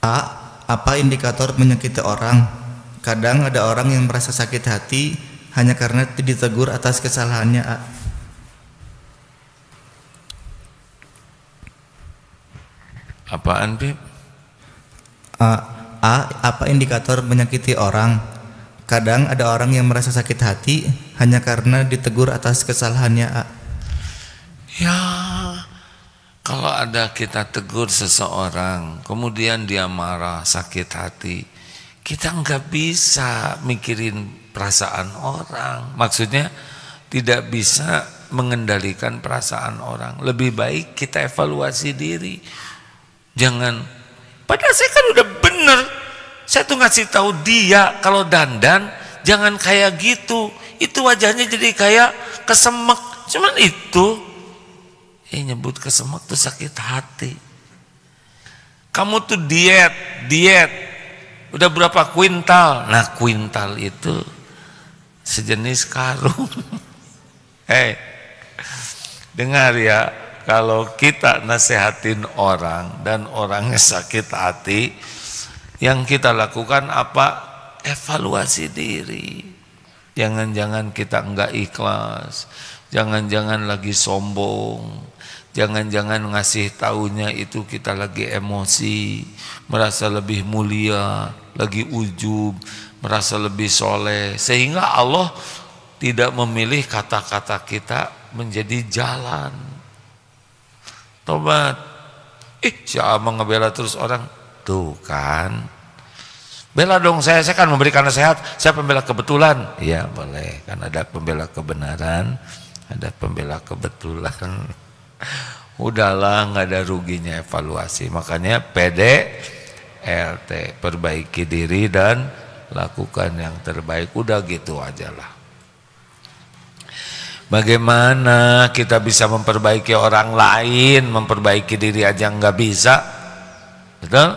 Apa indikator menyakiti orang? Kadang ada orang yang merasa sakit hati hanya karena ditegur atas kesalahannya. Apaan, Bib? Apa indikator menyakiti orang? Kadang ada orang yang merasa sakit hati hanya karena ditegur atas kesalahannya. Ya, kalau ada kita tegur seseorang, kemudian dia marah, sakit hati, kita nggak bisa mikirin perasaan orang. Maksudnya tidak bisa mengendalikan perasaan orang. Lebih baik kita evaluasi diri. Jangan, padahal saya kan udah bener, saya tuh ngasih tahu dia kalau dandan jangan kayak gitu, itu wajahnya jadi kayak kesemek, cuman itu nyebut kesemek tuh sakit hati. Kamu tuh diet udah berapa kuintal? Nah kuintal itu sejenis karung. Dengar ya, kalau kita nasehatin orang dan orangnya sakit hati, yang kita lakukan apa? Evaluasi diri. Jangan-jangan kita enggak ikhlas, jangan-jangan lagi sombong, jangan-jangan ngasih taunya itu kita lagi emosi, merasa lebih mulia, lagi ujub, merasa lebih soleh, sehingga Allah tidak memilih kata-kata kita menjadi jalan. Tobat. Si Amang ngebela terus orang. Tuh kan. Bela dong saya kan memberikan nasihat, saya pembela kebetulan. Iya boleh, kan ada pembela kebenaran, ada pembela kebetulan. Udahlah, nggak ada ruginya evaluasi. Makanya PDLT, perbaiki diri dan lakukan yang terbaik. Udah gitu aja lah. Bagaimana kita bisa memperbaiki orang lain, memperbaiki diri aja nggak bisa, betul?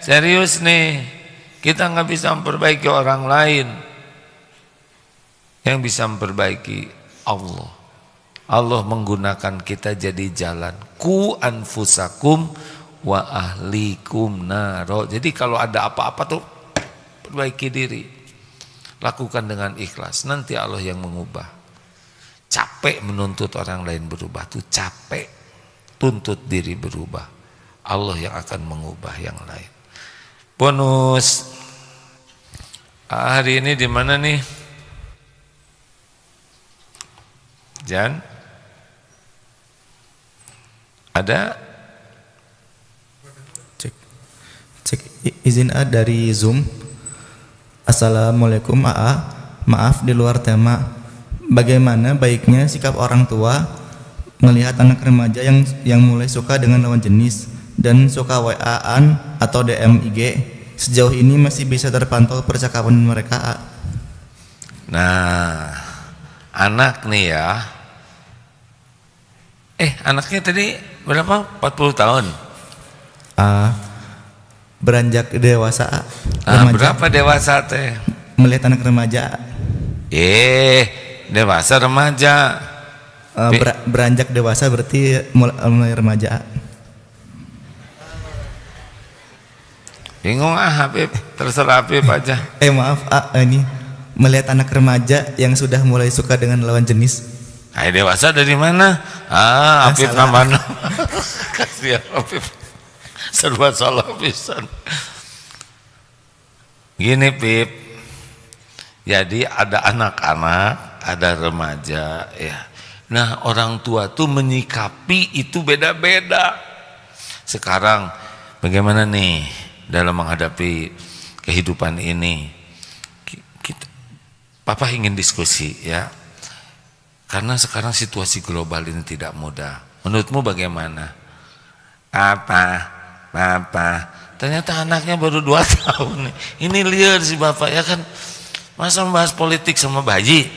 serius nih, kita nggak bisa memperbaiki orang lain. Yang bisa memperbaiki Allah. Allah menggunakan kita jadi jalan. Ku anfusakum wa ahlikum naro. Jadi kalau ada apa-apa tuh perbaiki diri. Lakukan dengan ikhlas. Nanti Allah yang mengubah. Capek menuntut orang lain berubah tuh capek. Tuntut diri berubah. Allah yang akan mengubah yang lain. Bonus. Hari ini di mana nih? Jan? Ada? Cek izin A dari Zoom. Assalamualaikum AA. Maaf di luar tema. Bagaimana baiknya sikap orang tua melihat anak remaja yang mulai suka dengan lawan jenis dan suka WA-an atau DM IG? Sejauh ini masih bisa terpantau percakapan mereka A. Nah, anak nih ya. Anaknya tadi berapa? 40 tahun? Beranjak dewasa. Berapa dewasa teh? Melihat anak remaja. Dewasa remaja. Beranjak dewasa berarti mulai remaja. Bingung Habib, terserah Habib aja. Maaf ini melihat anak remaja yang sudah mulai suka dengan lawan jenis. Dewasa dari mana? Habib nama. Kasihan Habib. Serba salah pisan. Gini Pip. Jadi ada anak-anak, ada remaja ya. Nah, orang tua tuh menyikapi itu beda-beda. Sekarang bagaimana nih dalam menghadapi kehidupan ini? Papa ingin diskusi ya. Karena sekarang situasi global ini tidak mudah. Menurutmu bagaimana? Bapak, ternyata anaknya baru 2 tahun nih. Ini liar sih Bapak ya kan. Masa membahas politik sama bayi?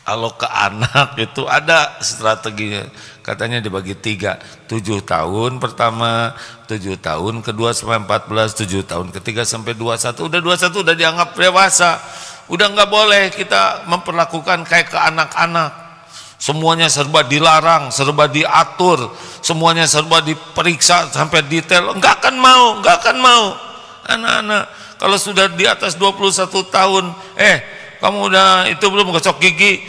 Kalau ke anak itu ada strateginya. Katanya dibagi 3. 7 tahun pertama, 7 tahun kedua sampai 14, 7 tahun ketiga sampai 21. Udah 21 udah dianggap dewasa. Udah nggak boleh kita memperlakukan kayak ke anak-anak. Semuanya serba dilarang, serba diatur, semuanya serba diperiksa sampai detail. Nggak akan mau. Anak-anak kalau sudah di atas 21 tahun, kamu udah itu belum gosok gigi?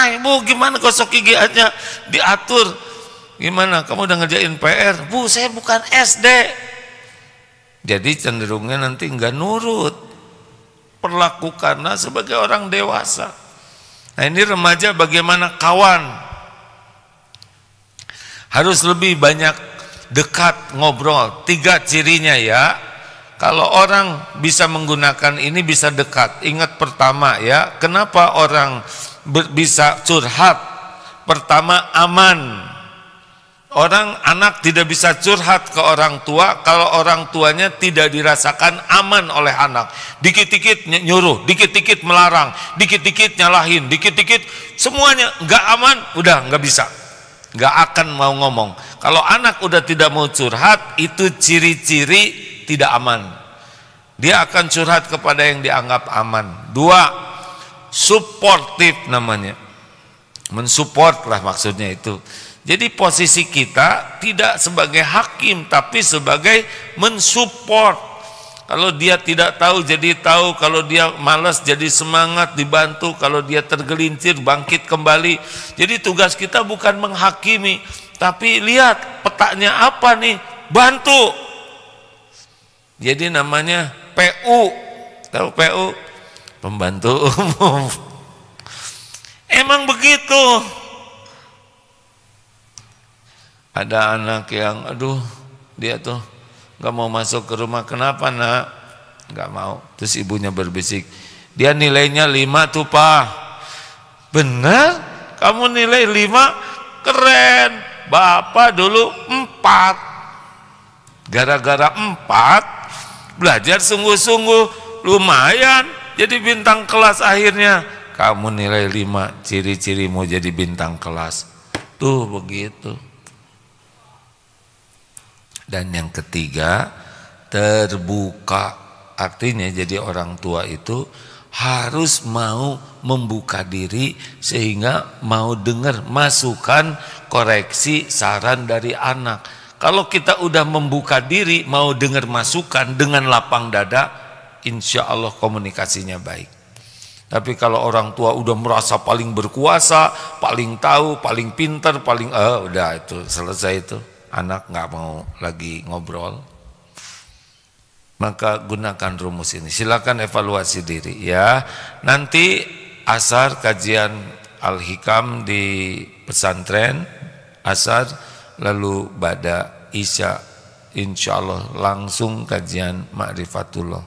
Ibu gimana gosok gigi aja diatur? Gimana? Kamu udah ngerjain PR? Bu, saya bukan SD. Jadi cenderungnya nanti nggak nurut. Perlakukanlah sebagai orang dewasa. Nah, ini remaja bagaimana kawan? Harus lebih banyak dekat ngobrol. 3 cirinya ya. Kalau orang bisa menggunakan ini bisa dekat. Ingat pertama ya, kenapa orang bisa curhat? Pertama aman. Anak tidak bisa curhat ke orang tua kalau orang tuanya tidak dirasakan aman oleh anak. Dikit-dikit nyuruh, dikit-dikit melarang, dikit-dikit nyalahin, dikit-dikit semuanya nggak aman, udah nggak bisa, nggak akan mau ngomong. Kalau anak udah tidak mau curhat, itu ciri-ciri tidak aman. Dia akan curhat kepada yang dianggap aman. 2, suportif namanya, mensupport lah maksudnya itu. Jadi posisi kita tidak sebagai hakim tapi sebagai mensupport. Kalau dia tidak tahu jadi tahu, kalau dia malas jadi semangat, dibantu, kalau dia tergelincir bangkit kembali. Jadi tugas kita bukan menghakimi, tapi lihat petanya apa nih, bantu. Jadi namanya PU. Tahu PU? Pembantu umum. Emang begitu. Ada anak yang dia tuh gak mau masuk ke rumah. Kenapa nak? Gak mau. Terus ibunya berbisik, dia nilainya 5 tuh Pak. Benar? Kamu nilai 5? Keren. Bapak dulu 4. Gara-gara 4 belajar sungguh-sungguh, lumayan jadi bintang kelas akhirnya. Kamu nilai 5, ciri-ciri mau jadi bintang kelas. Tuh begitu. Dan yang ketiga, terbuka. Artinya jadi orang tua itu harus mau membuka diri sehingga mau dengar masukan, koreksi, saran dari anak. Kalau kita udah membuka diri mau dengar masukan dengan lapang dada, insya Allah komunikasinya baik. Tapi kalau orang tua udah merasa paling berkuasa, paling tahu, paling pintar, paling udah itu selesai itu, anak nggak mau lagi ngobrol. Maka gunakan rumus ini. Silakan evaluasi diri ya. Nanti asar kajian Al-Hikam di pesantren asar, lalu ba'da isya insyaallah langsung kajian Ma'rifatullah.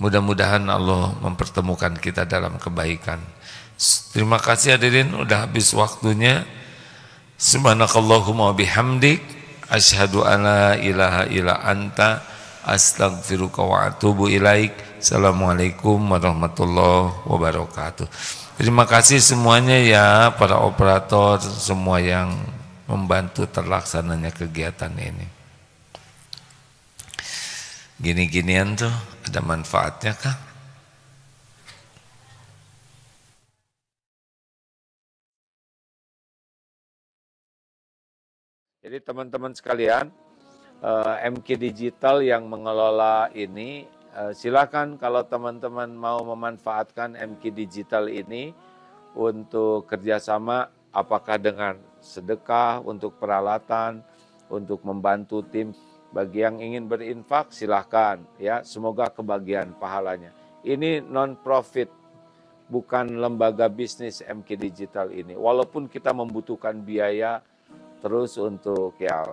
Mudah-mudahan Allah mempertemukan kita dalam kebaikan. Terima kasih hadirin, udah habis waktunya. Subhanakallahumma bihamdik asyhadu an la ilaha illa anta astaghfiruka wa atubu ilaik. Assalamualaikum warahmatullahi wabarakatuh. Terima kasih semuanya ya, para operator semua yang membantu terlaksananya kegiatan ini. Gini-ginian tuh ada manfaatnya kah? Jadi teman-teman sekalian, MQ Digital yang mengelola ini, silakan kalau teman-teman mau memanfaatkan MQ Digital ini untuk kerjasama, apakah dengan sedekah untuk peralatan, untuk membantu tim. Bagi yang ingin berinfak silahkan ya, semoga kebagian pahalanya. Ini non-profit, bukan lembaga bisnis MQ Digital ini. Walaupun kita membutuhkan biaya terus untuk ya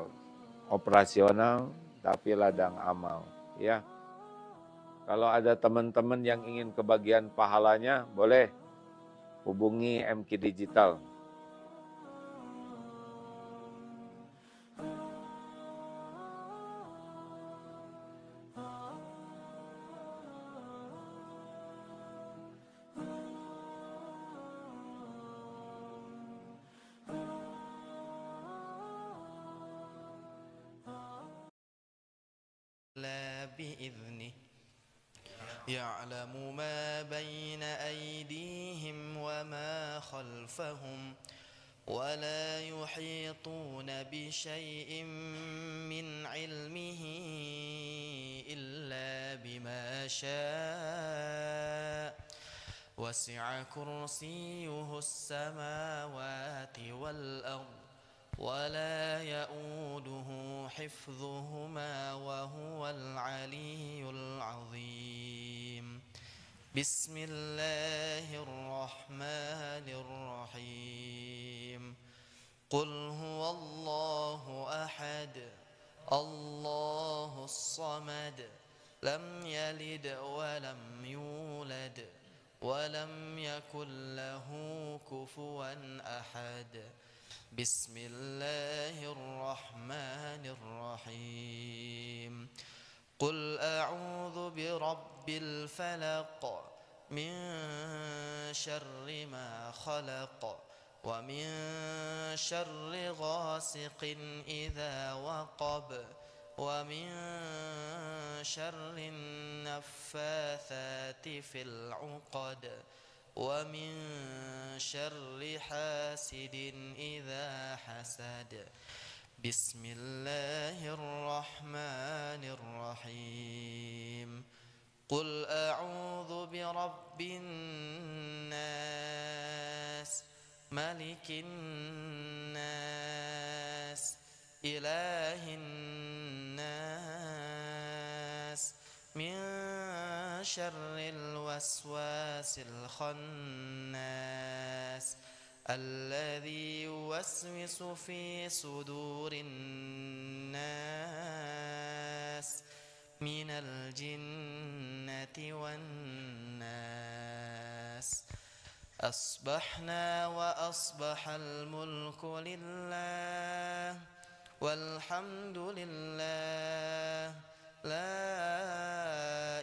operasional, tapi ladang amal ya. Kalau ada teman-teman yang ingin kebagian pahalanya, boleh hubungi MQ Digital. لا بإذنه يعلم ما بين أيديهم وما خلفهم ولا يحيطون بشيء من علمه إلا بما شاء وسع كرسيه السماوات والأرض ولا يؤوده حفظهما وهو العلي العظيم بسم الله الرحمن الرحيم قل هو الله أحد الله الصمد لم يلد ولم يولد ولم يكن له كفوا أحد بسم الله الرحمن الرحيم قل أعوذ برب الفلق من شر ما خلق ومن شر غاسق إذا وقب ومن شر النفاثات في العقد ومن شر حاسد إذا حسد بسم الله الرحمن الرحيم قل أعوذ برب الناس ملك الناس إله الناس من شر الوسواس الخناس الذي يوسوس في صدور الناس من الجنة والناس أصبحنا وأصبح الملك لله والحمد لله لا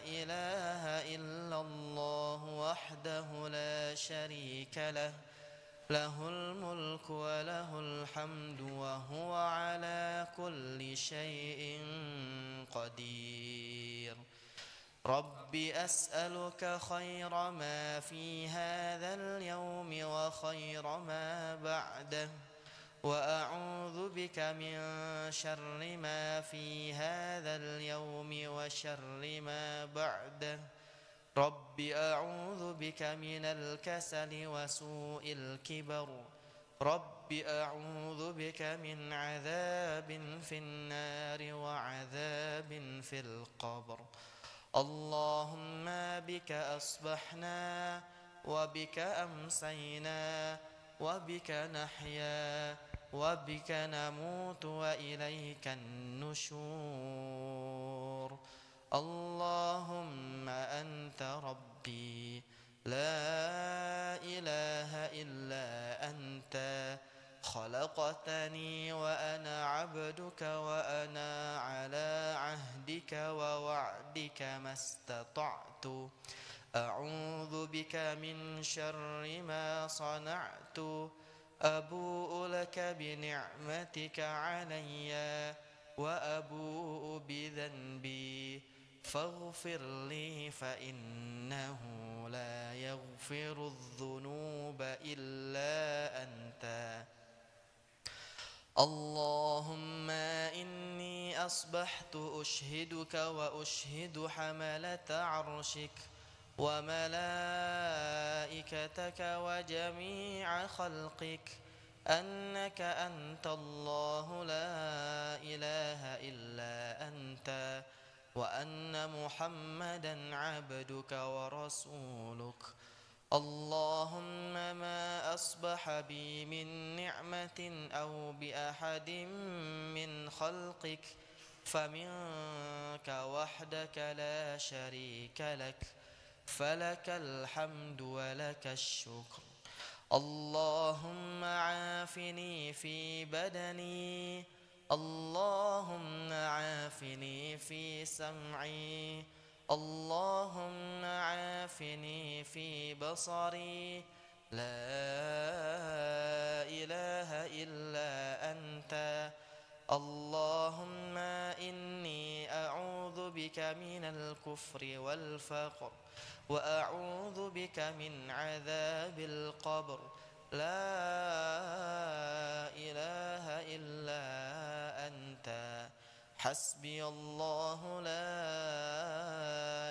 إله إلا الله وحده لا شريك له له الملك وله الحمد وهو على كل شيء قدير رب أسألك خير ما في هذا اليوم وخير ما بعده وأعوذ بك من شر ما في هذا اليوم وشر ما بعده رب أعوذ بك من الكسل وسوء الكبر رب أعوذ بك من عذاب في النار وعذاب في القبر اللهم بك أصبحنا وبك أمسينا وبك نحيا وبك نموت وإليك النشور اللهم أنت ربي لا إله إلا أنت خلقتني وأنا عبدك وأنا على عهدك ووعدك ما استطعت أعوذ بك من شر ما صنعت أبوء لك بنعمتك علي وأبوء بذنبي فاغفر لي فإنه لا يغفر الذنوب إلا أنت اللهم إني أصبحت أشهدك وأشهد حملة عرشك وملائكتك وجميع خلقك أنك أنت الله لا إله إلا أنت وأن محمدا عبدك ورسولك اللهم ما أصبح بي من نعمة أو بأحد من خلقك فمنك وحدك لا شريك لك فلك الحمد ولك الشكر اللهم عافني في بدني اللهم عافني في سمعي اللهم عافني في بصري لا إله إلا أنت اللهم إني أعوذ بك من الكفر والفقر وأعوذ بك من عذاب القبر لا إله إلا أنت حسبي الله لا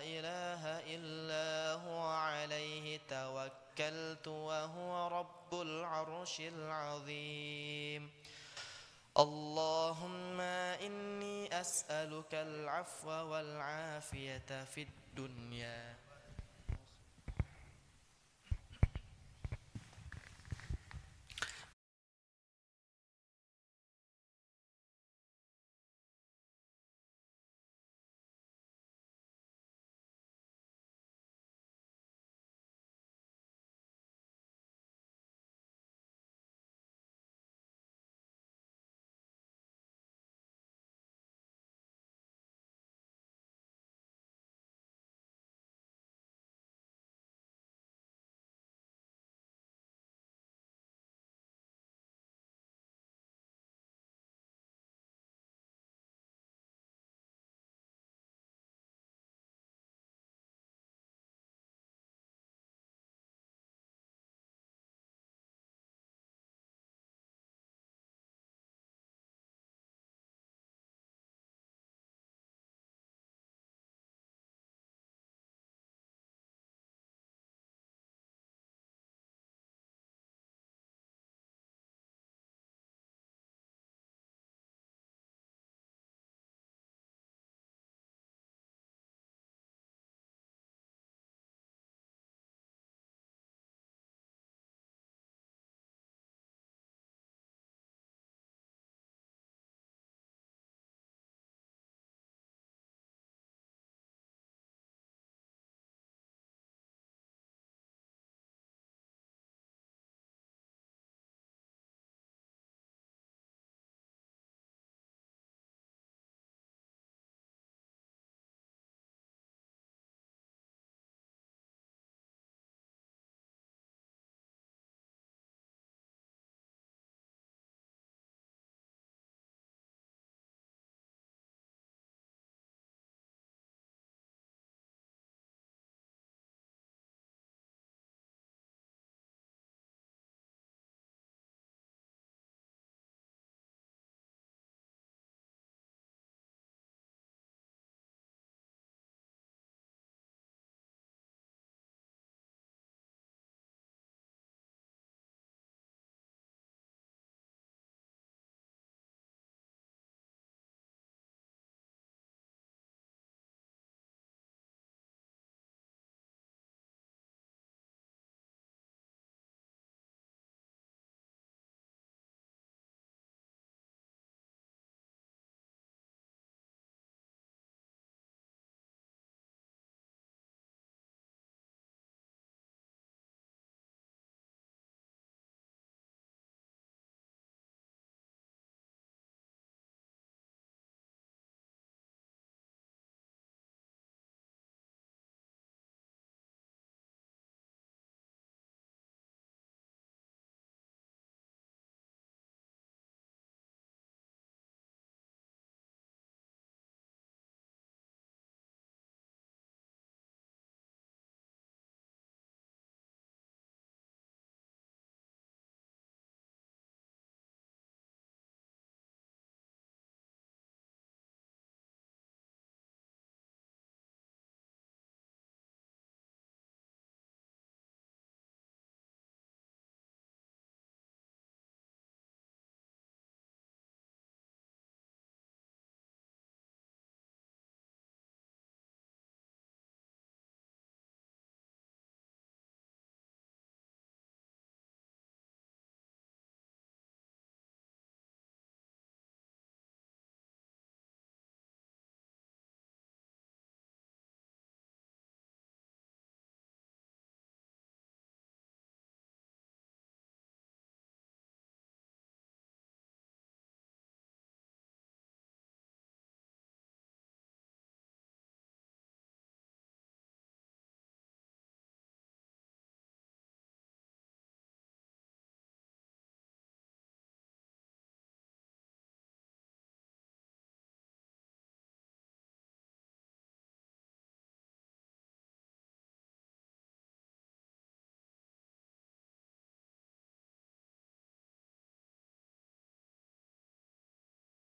إله إلا هو عليه توكلت وهو رب العرش العظيم اللهم إني أسألك العفو والعافية في الدنيا